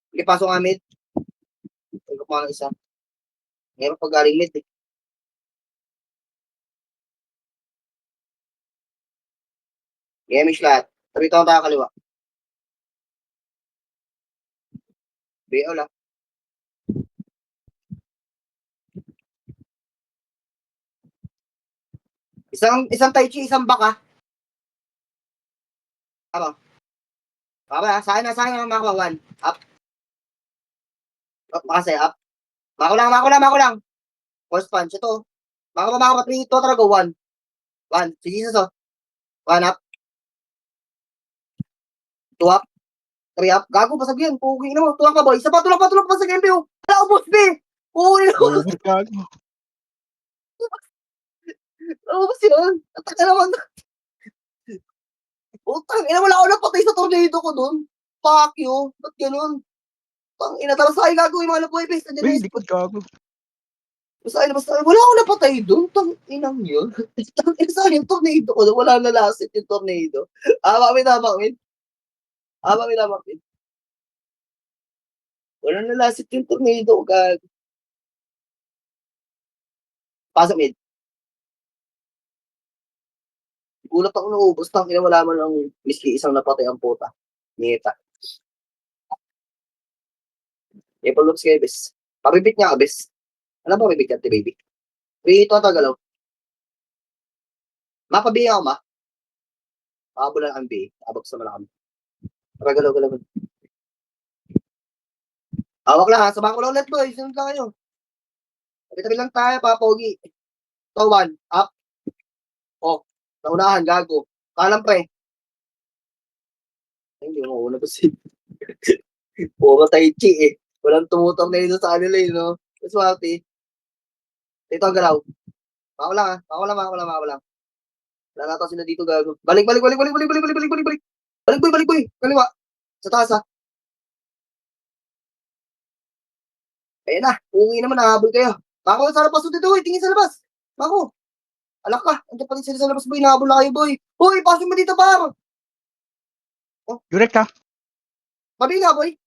Speaker 1: Sige, pasok nga mid. Tingnan ko ng isa. Ang hirap pag galing mid, eh. Gamish lahat. Sabi tayo kaliwa. BO lang. Isang Tai Chi, isang baka. Ano? Baka, sa akin na, makawa. 1. Up. Makasay, up. Mako lang. Force punch. Ito. Mako 3, 2, talaga, 1. 1. Si Jesus, oh. 1 up. 2 up. 3 up. Gago, basag yan. Pugi na mo. Tulang ka, boy. Isa pa, tulang pa, basag yan, Pio. Wala, ubos, be. Pugi na mo.
Speaker 2: Ubus gago.
Speaker 1: Ubos yun. At ka naman. Utang, ina, wala ako napatay sa tornado ko dun. Fuck you. Ba't ganun? Utang, ina, tapos ay gagawin mga lapoy, bes. Nandiyan na
Speaker 2: Uy,
Speaker 1: yung
Speaker 2: likod gago.
Speaker 1: basta, wala ako napatay dun. Tang, inang yun. Tang, ina, saan yung tornado ko dun? Wala nalasit yung tornado. Bakit? Wala nalasit yung tornado, gag. Pasok mid. Gulat ako na ubos. Tang, ina, wala man lang miski isang napatay ang puta. Nita. Apple looks kayo, bes. Pabibit niya ka, bes. Ano ba pabibit yan, ti baby? Ito ang tagalaw. Mapabihin ako, ma. Makabo lang ang B. Abag sa malakam. Galaw. Awak lang, ha. Sabahan ko lang ulit, boy. Sunod lang kayo. Tabi-tabi lang tayo, papogi. So, 1. Up. Oh. Naunahan, gago. Kanan, pre. Ay, hindi mo una kasi. Puro Tai Chi, eh. Walang tumutong na yun sa kanila, eh, no? Mas swerte. Ito ang galaw. Mako lang, ha. Mako lang. Wala na ata sila dito, gago. Balik. Balik, boy. Kaliwa. Sa taas, ha. Ayan na. Uwi naman, nahabol kayo. Mako, sa labas dito, boy. Tingin sa labas. Mako. Alak ka. Andiyan pa rin sila sa labas, boy. Nahabol na kayo, boy. Boy, pasok mo dito, par.
Speaker 2: Yurek ka.
Speaker 1: Babi nga, boy.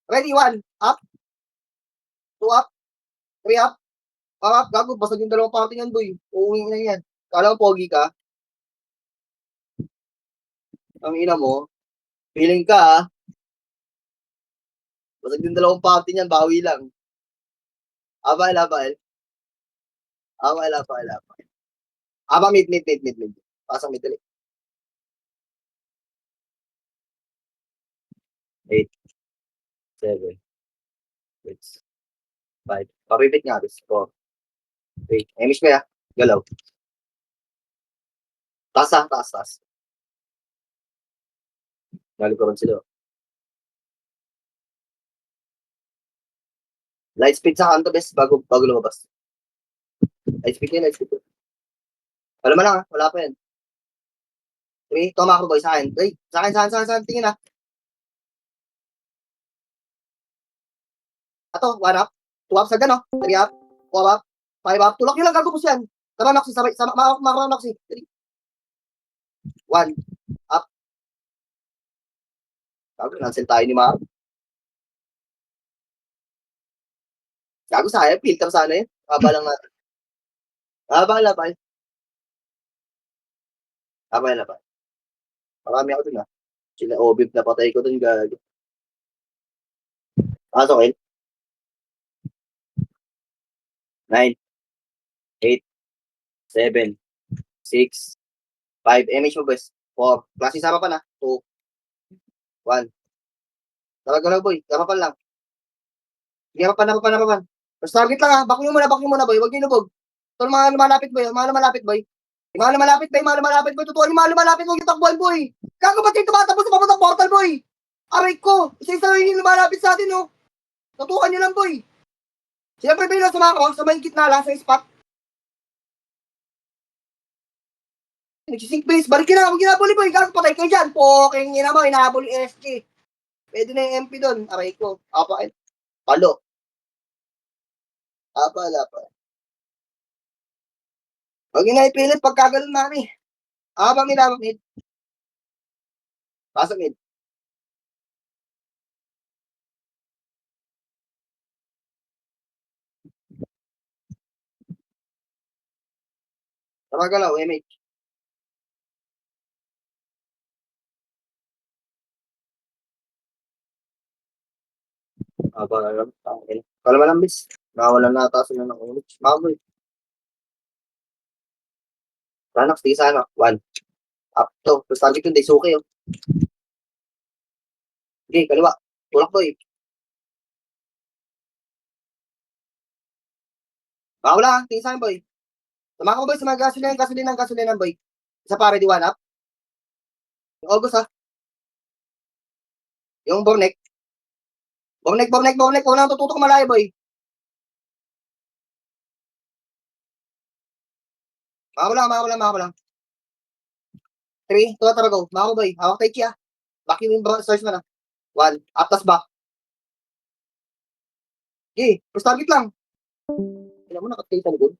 Speaker 1: Ready, 1. Up. 2 up. 3 up. 4 up. Gago, basag yung dalawang party yan, boy. Uuwi na yan. Kala mo, pogi ka. Ang ina mo. Feeling ka, ha. Basag yung dalawang party niyan, bawi lang. Abay. Mid. Pasang mid ulit. 8, 7, 6, 5. Papipit nga, bis. 4, 3. Emish mo, ya. Galaw. Taas. Nalikuran sila. Light speed sa kanto, bes, bago lumabas. Light speed. Wala man lang, ha? Wala pa yan. 3, toma ako, boy, sa akin. Ay, sa akin, tingin, ha. Ato, 1 up. 2 up sa gano. 3 up. 4 up. 5 up. Tulak nyo lang, gago po siyan. Tara, Noxy, makakaroon, Noxy. 1 up. Gago, nansel tayo ni Maro. Gago, sayang. Filter sana yun. Haba lang natin. Labay. Marami ako dun, ha. Sila Obib na patay ko dun, gago. Pasok, 9, 8, 7, 6, 5. MH mo, bes. 4. Klase sama pa na. 2, 1. Talaga na, boy. Kapapan lang. Sige, kapapan. Tapos target lang, ha. Back nyo muna, boy. Huwag nyo lubog. Ito mga lumalapit, boy. Yung mga lumalapit ba, yung mga lumalapit boy, totoo yung mga lumalapit mo yung takbuhan boy. Gago ba't yung tumatapos sa papuntang portal boy? Aray ko, isa-isa lang yung lumalapit sa atin no. Tutukan nyo lang boy. Siyempre ba yung nasa mga sa main gitna lang, sa spot. Nagsisink base, balikin na, huwag ginabuli boy, gago patay kayo dyan. Poking ina mo, inahabol yung SG. Pwede na yung MP doon, aray ko. Apa, palo. Apa. Huwag yun na ipilit pagkagalan mami. Abang mid. Pasok mid. Tamagalaw, MH. Aba, alam. Kalma lang, bis. Nakawalan na ata sila ng ulit. Maboy. Ranox, di sana. 1. Up to. Tapos target yun, Daisuke, oh. Okay, kaliwa. Tulak boy. Wala, tingin sa akin, boy. Tama ko, boy, sa mga gasolina, boy. Isa pa, ready, 1 up. Yung August, ha. Yung Bornek. Bornek. Huwag na tututok malayo, boy. Mako lang. 3, 2, tara, go. Mako, boy. Hawak tayo, Chia. Back yung search mo na. 1, up, tas back. Okay, first target lang. Kailan mo nakatay sa likod?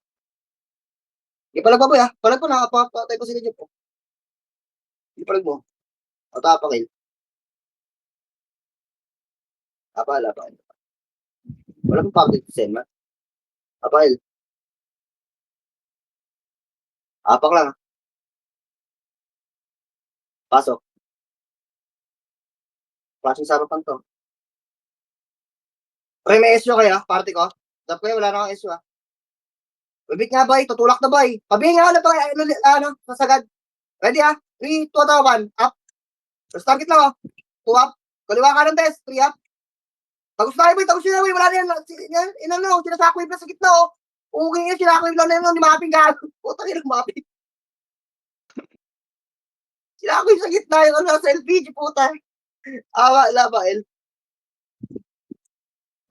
Speaker 1: Hindi palag ba, boy, ha? Palag po, nakapatay ko sila dyan po. Hindi palag mo. O, tapakil. Apal. Wala pong public send, ma. Apal. Apak lang, ha? Pasok. Flashing sa harapan to. Pre, may SU kayo, party ko. Dap kayo, wala na akong SU, ha? Bibit nga, boy. Tutulak na, boy. Pabihin nga, sasagad. Ready, ha? 3, 2, 1, up. First target lang, oh. 2 up. Kaliwa ka ng test. 3 up. Tagus na, boy. Wala na yan. Sinasakwib na sa gitna, oh. Okay yun, sinakwib lang na yun. Hindi makaping gano'n. Puta, yun ang makaping. Sinakwib sa gitna yun. Sa LPG, puta. Awa, labael.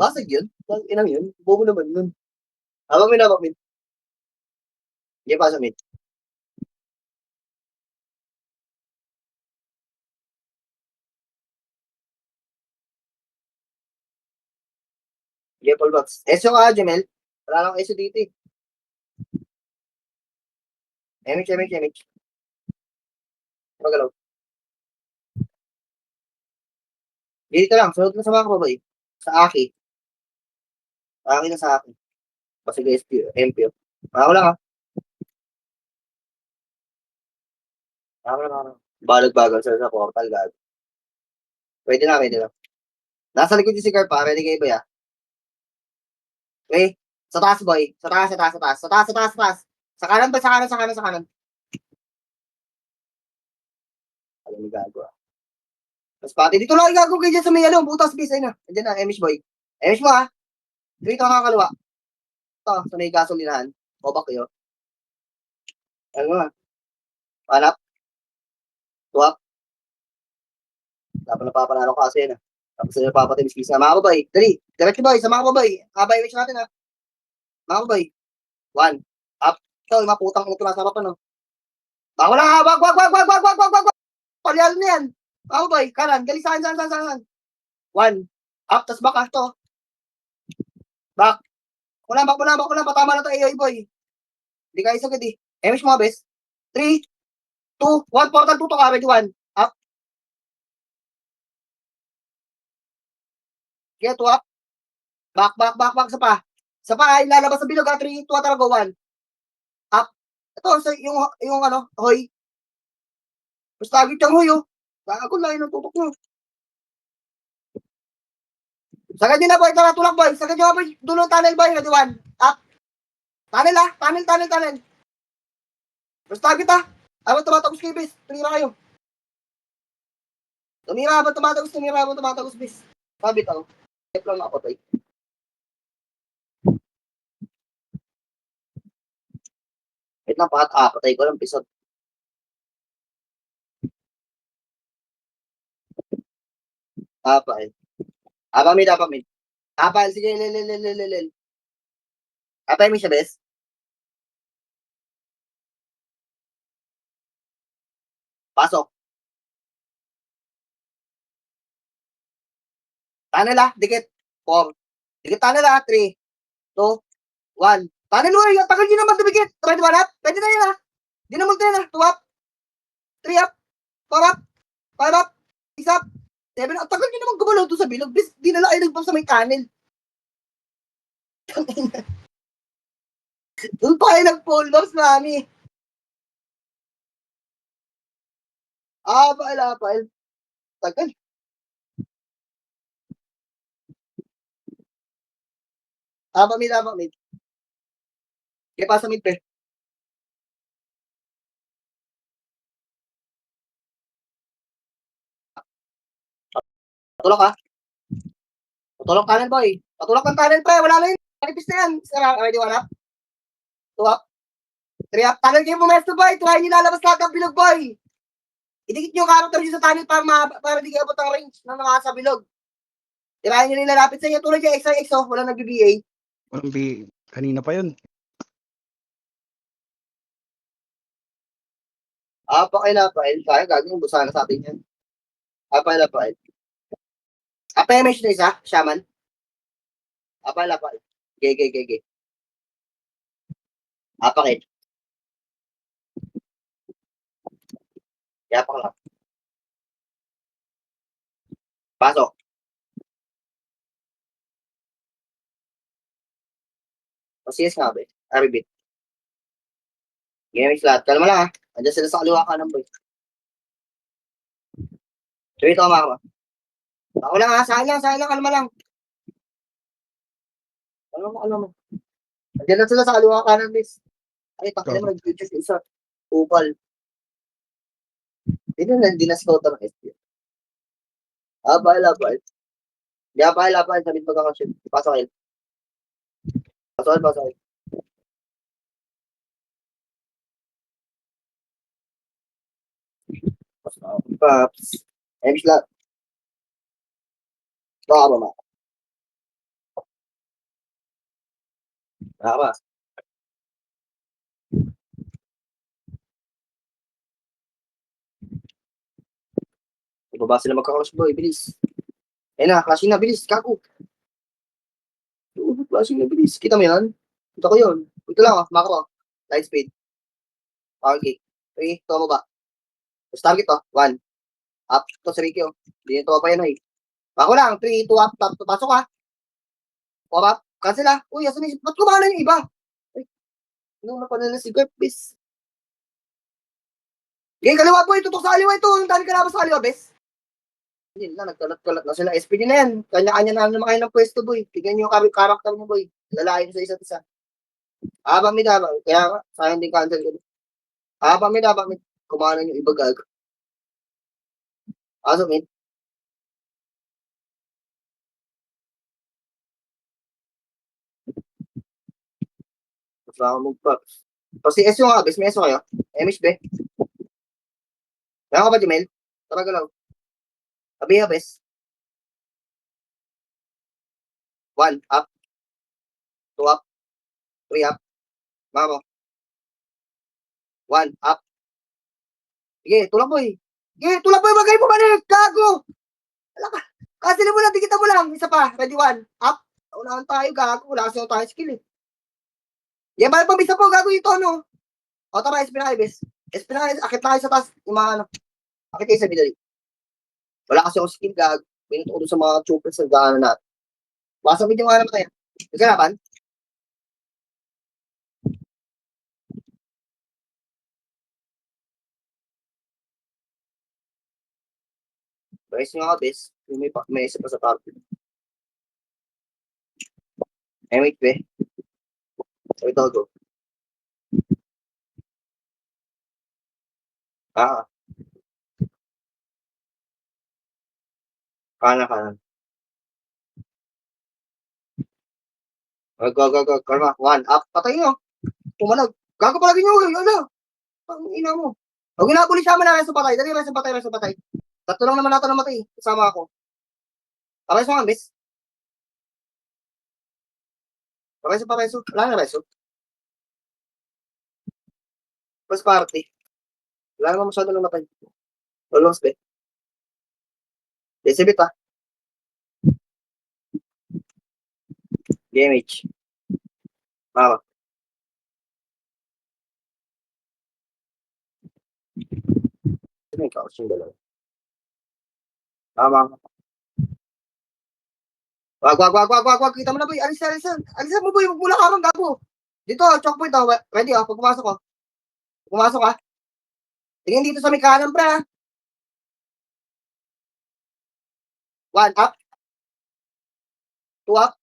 Speaker 1: Basag yun. Inang yun. Bobo naman yun. Habang min. Hindi pa sa mid. Hindi full box. SO ka, Jamel. Wala lang SO dito eh. MH. Magalaw. Dito lang. Sunod na sa mga kababay. Sa Aki. Aki na sa akin. Kasi MP. Ako lang, ha. Ako lang. Balag-bagal sa portal, gag. Pwede na. Nasa likod yung si Carpa. Pwede kayo ba ya? Okay. Sa taas, boy. Sa taas. Sa kanan ba? Sa kanan. Alam mo gagawa. Tapos pati dito lang igagawa kayo dyan sa may butas bis. Ayun na. Andiyan na, Emish boy. Emish mo, ha. Dito ka kaliwa. Ito, sa may gasolinahan. Bobak kayo. Ano nga. Panap. Tuwak. Dapat napapanalo ka kasi yun, ha. Tapos na napapatay bis na. Mga babay. Dali. Diretso boy. Sa mga babay. Habay wish natin, ha. Mga babay. 1. Up. Ito, yung mga putang ito nasa harapan, no. Bako lang, ha. Wag. Palyal na yan. Mga babay. Kanan. Gali saan. 1. Up. Tas back, ha. Ito. Back. Back mo lang. Patama na ito, AOI boy. Hindi ka isagad, eh. Emish mga bes. 3, 2, 1. Portal 2 to ka. Ready, 1. Up. Kaya 2 up. Back. Sa pa, ilalabas sa bilog, ha. 3, 2, tara, go, 1. Up. Ito, yung hoy. Mas target yung hoy, oh. Gago lang yung tutok mo. Sagad nyo na, boy. Tara, tulak, boy. Sagad nyo, boy. Dulong tunnel, boy. Ready, 1. Up. Tunnel, ha. Tunnel. Mas target, ha. Habang tumatagos kayo, bis. Tumira kayo. Tumira habang tumatagos, bis. Pabit, ako. Step lang nakapatay. Wait lang, patay ko lang, pisot. Apa, eh. Apa, mid. Apa, sige, lel. Apa, may siya, bes? Pasok. Tunnel ah, dikit. 4. Dikit tunnel ah, 3, 2, 1. Tunnel uy, ang tagal nyo naman dumikit. Pwede ba na? Pwede na yun ah. Di na mag-10 ah. 2 up, 3 up, 4 up, 5 up, 6 up, 7 up. Ang tagal nyo naman gumalaw doon sa bilog. Bis, di na lang ay nagpap sa may tunnel. Doon pa kayo nag-full loss, mami. Pail. Tagal. Apa, mid. Kaya pa sa mid, pre. Patulok ha. Patulok tunnel, boy. Patulok ng tunnel, pre. Wala na yun. Manipis na yan. Sara, ready, 1 up. 2 up. 3 up. Tunnel kayo pumesto, boy. Try nyo lalabas lahat ng bilog, boy. Idikit nyo yung character nyo sa tunnel para di kayo abot ang range ng mga sa bilog. Tirahin nyo nilalapit sa inyo. Tulad yung XO. Walang nag-BBA.
Speaker 2: Walang kanina pa yun.
Speaker 1: Pail. Kaya gagawin. Busa na sa atin yan. Pail. PMH na isa. Shaman. Pail. Gay. Pakit. Yapak lang. Pasok. Masiyas nga ba eh. Aribit. Game lahat. Kalma lang ha. Andiyan sila sa kaliwa ka ng boy. So ito mga. Ako lang ha. Saan lang. Kalma lang. Kalma. Andiyan lang sila sa kaliwa ka ng boys. Ay, takil naman. Nag-future isa. Upal. Hindi na scout ng SPL. Pail. Pail. Sabit magkakasyon. Pasok. Paps. Emis lahat. Baka ba ma? Baka ba? Ibaba sila magkakalas boy. Bilis. Ayun na. Clashing na. Bilis. Kaku. Clashing na. Bilis. Kita mo yan? Kita ko yun. Ito lang ah. Mako. Light speed. Power kick. 3. Ito mo ba? Tapos target to. 1. Up. Ito sa Ricky oh. Hindi nito pa yan eh. Mako lang. 3, 2 up. Top. Pasok ka. 4 up. Cancel ah. Uy, asan yung... Ba't kumana yung iba? Ay. Ano na pala na si Garp, bis? Game, kaliwa boy. Tutok sa kaliwa ito. Yung dami ka na sa kaliwa, bes. Hindi na. Nagkalat-kalat na sila. SPD na yan. Kanya-kanya na naman kayo ng pwesto, boy. Tignan nyo yung karakter mo, boy. Lalain sa isa't isa. Mid. Kaya nga, sayang din cancel ko. Mid. Kumanan yung iba gag. Mid. Basta ako mag-props. Tapos si SO nga, bes. May SO kayo. MHB. Kaya ka ba, Jemel? Tara galaw. Sabi ha, bes. 1 up. 2 up. 3 up. Mako. 1 up. Sige, tulak boy. Sige, tulak boy. Wag kayo bumalik. Gago. Wala ka. Cancel mo lang. Tikita mo lang. Isa pa. Ready 1. Up. Unahan tayo. Gago. Wala kasi tayo skill eh. Yan ba yung pamisa po. Gago yung tono. O tama. SP na kayo, bes. SP na kayo. Akit na kayo sa taas. Yung mga ano. Akit kayo sa bidali. Wala kasi ako skill. Gago. Pinuto sa mga chupers sa gana natin. Basa video nga naman tayo. Nagkanapan? Guys nga bes. Yung may isa pa sa top. Wait be. So ito go. Kanan. Go. Karma. 1 up. Patay nyo. Pumalag. Gago palagi nyo, ano? Ang ina mo. Huwag ginabuli siya man na reso patay. Dali, reso patay, reso patay. Tatlo lang naman natin namatay. Kasama ako. Pareso nga, miss. Pareso, pareso. Wala na reso. Pas party. Wala naman masyado namatay. Almost, be. Desibit, ah. DMH. Tama. Sino yung kaos yung dalawa? Tama. Wag. Kita mo na, boy. Alisan mo, boy. Magmula ka ron, gago. Dito, choke point, oh. Ready, oh. Pag pumasok, oh. Pumasok, ah. Tingin dito sa may kanan, pre, ah. 1 up. 2 up.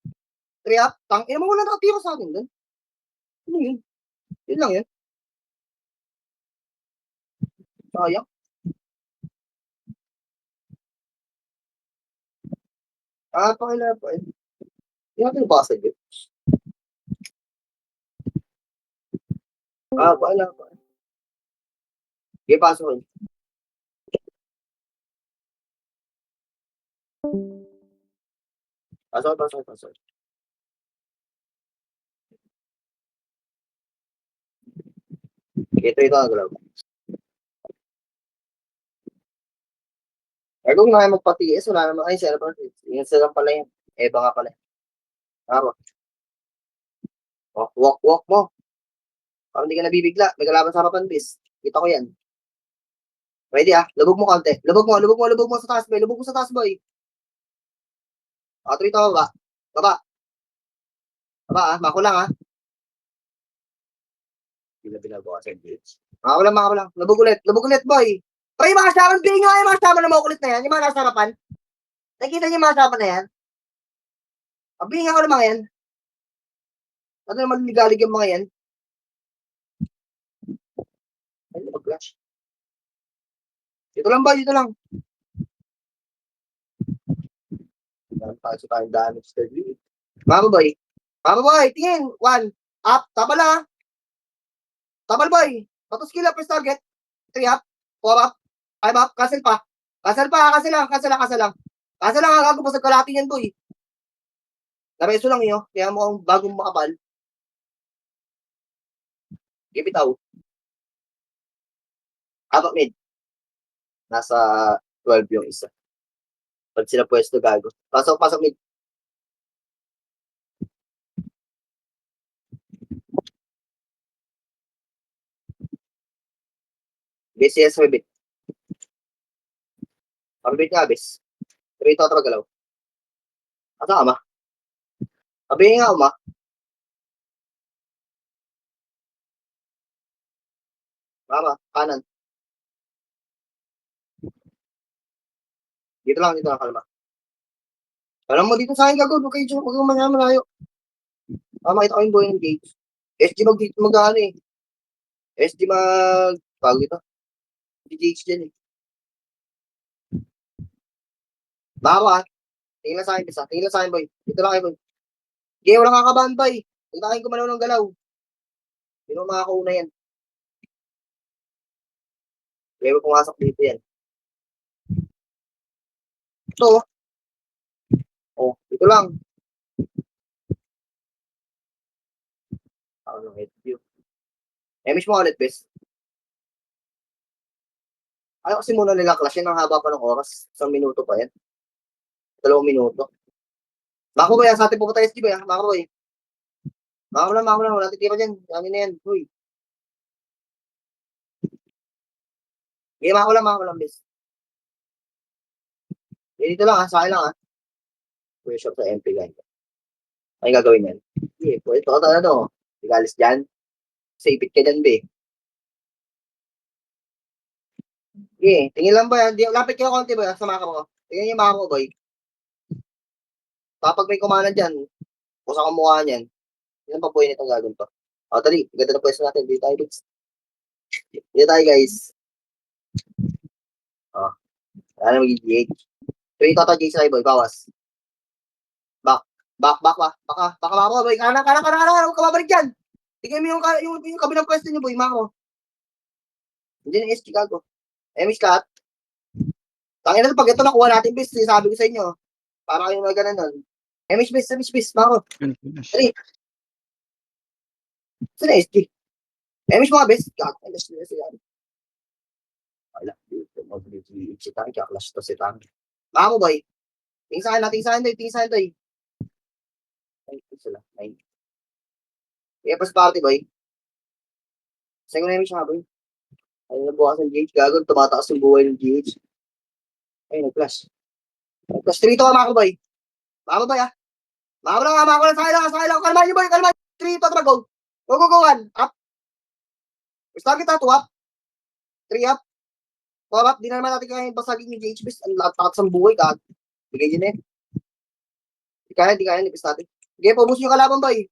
Speaker 1: 3 up. Ina mo muna nakatira sa akin dun. Ano yun? Yun lang yun. Sayang. Pakila pa eh. Hindi natin basag yun. Pakila pa eh. Sige, pasok yun. Pasok. Ito, agalaw. Eh, kung nga magpatiis, wala naman. Ay, sila pa. Yung sila pala yun. Eba nga pala. Tama. Walk mo. Parang hindi ka nabibigla. May kalaban sa harapan, bis. Kita ko yan. Ready, ah. Lubog mo konti. Lubog mo sa taas, boy. Lubog mo sa taas, boy. Tuloy ito, baba. Baba, ah. Mako lang, ah. Binabawasan, bitch. Mako lang. Lubog ulit, boy. Pero yung mga saman, bigay nga yung mga saman na makukulit na yan. Yung mga nasa harapan. Nakikita niyo yung mga saman na yan? Bigay nga ko ng mga yan. Ano naman ligalig yung mga yan? Ay, mag-flash. Dito lang, boy. Dito lang. Pasok tayong damage to you. Mama boy, tingin. 1, up, tabal ah. Tabal boy. Patos kill up, first target. 3 up, 4 up, 5 up, cancel pa. Cancel lang. Cancel lang, agago, pasag kalati yan boy. Nareso lang yun, kaya mo ang bagong makapal. Give it out. Abak mid. Nasa 12 yung isa. Pag sila pwesto, gago. Pasok mid. BCS mabit. Mabit nga, bis. Pero ito ito magalaw. Asa ka, ma? Sabihin nga, ma. Mama, kanan. Dito lang, kalma. Alam mo, dito sa akin gagawin. Huwag kayo malayo. Makita ko yung boy engage. SG mag-ano eh. SG pag ito. DGH dyan eh. Bako ah. Tingin lang sa akin, bisa. Tingin lang sa akin, boy. Dito lang kayo, boy. Okay, walang kakabahan, boy. Huwag na kayong gumalaw ng galaw. Hindi mo makakauna yan. Kaya mo pumasok dito yan. Ito. Oh, ito lang. Ano, head view. Miss mo ulit, bes. Ayaw kasi muna nila clash yan. Ang haba pa ng oras. 1 minuto pa yan. 2 minuto. Bako ba yan? Sa atin pupunta SG ba yan? Bako ba yan? Bako lang. Wala titira dyan. Ano na yan? Uy. Okay, bako lang, bes. Dito lang, sa akin lang, Pwede shop sa MP, guys. Ano yung gagawin yan? Okay, pwede ito, ano? Igalis dyan. Sipit ka dyan, be. Okay, tingin lang ba yan? Lapit kayo konti ba sa maka ko? Tingnan yung maka ko, boy. Kapag may kumanan dyan, kusa ka mukha niyan. Ilan pa po yun itong gagawin to? Tali, ganda na pwesto natin. Dito tayo, guys. Wala na mag-GH. 3 total GH na boy, bawas. Back, boy. Kanan, huwag ka babalik dyan. Tingnan mo yung kabilang question niyo, boy, Mako. Hindi na SG gago. Miss Kat. Tangin na pag ito nakuha natin, bis, sabi ko sa inyo. Para kayong mga ganun nun. Miss, Mako.
Speaker 2: Yun, finish.
Speaker 1: Dali. Saan na SG? Miss mga best. Gago, alas nila sila. Wala. Dito, mag-i-i-i si Tangi, kaklas to si Tangi. Mako, boy. Tingin sa akin, doy. Ay, sila. Ay. Kaya pas party, boy. Sa'yo na yung siya, boy. Ay, nabukas ng GH. Gago, tumataas yung buhay ng GH. Ay, nag-flash. Nag-flash 3 to, Mako, boy. Mako, boy, ah. Mako lang. Sakay lang. Kalman niyo, boy. 3 to, go. Go, 1. Up. First target, 2 up. 3 up. 4 up. Di na naman natin kaya basagin yung GH, bis. Ang lahat sa buhay, gago. Bigay din eh. Di kaya, nipis natin. Sige, pabusin yung kalaban, boy.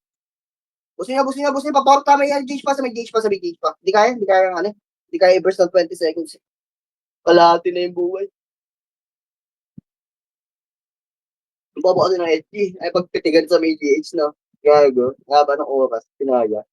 Speaker 1: Busin niya. Paporta, may GH pa. Di kaya yung ano. Di kaya i-burst ng 20 seconds. Kalahati na yung buhay. Ang baba kasi ng SG. Ay, pagpitigan sa may GH, no? Gago. Haba ng oras. Pinaya.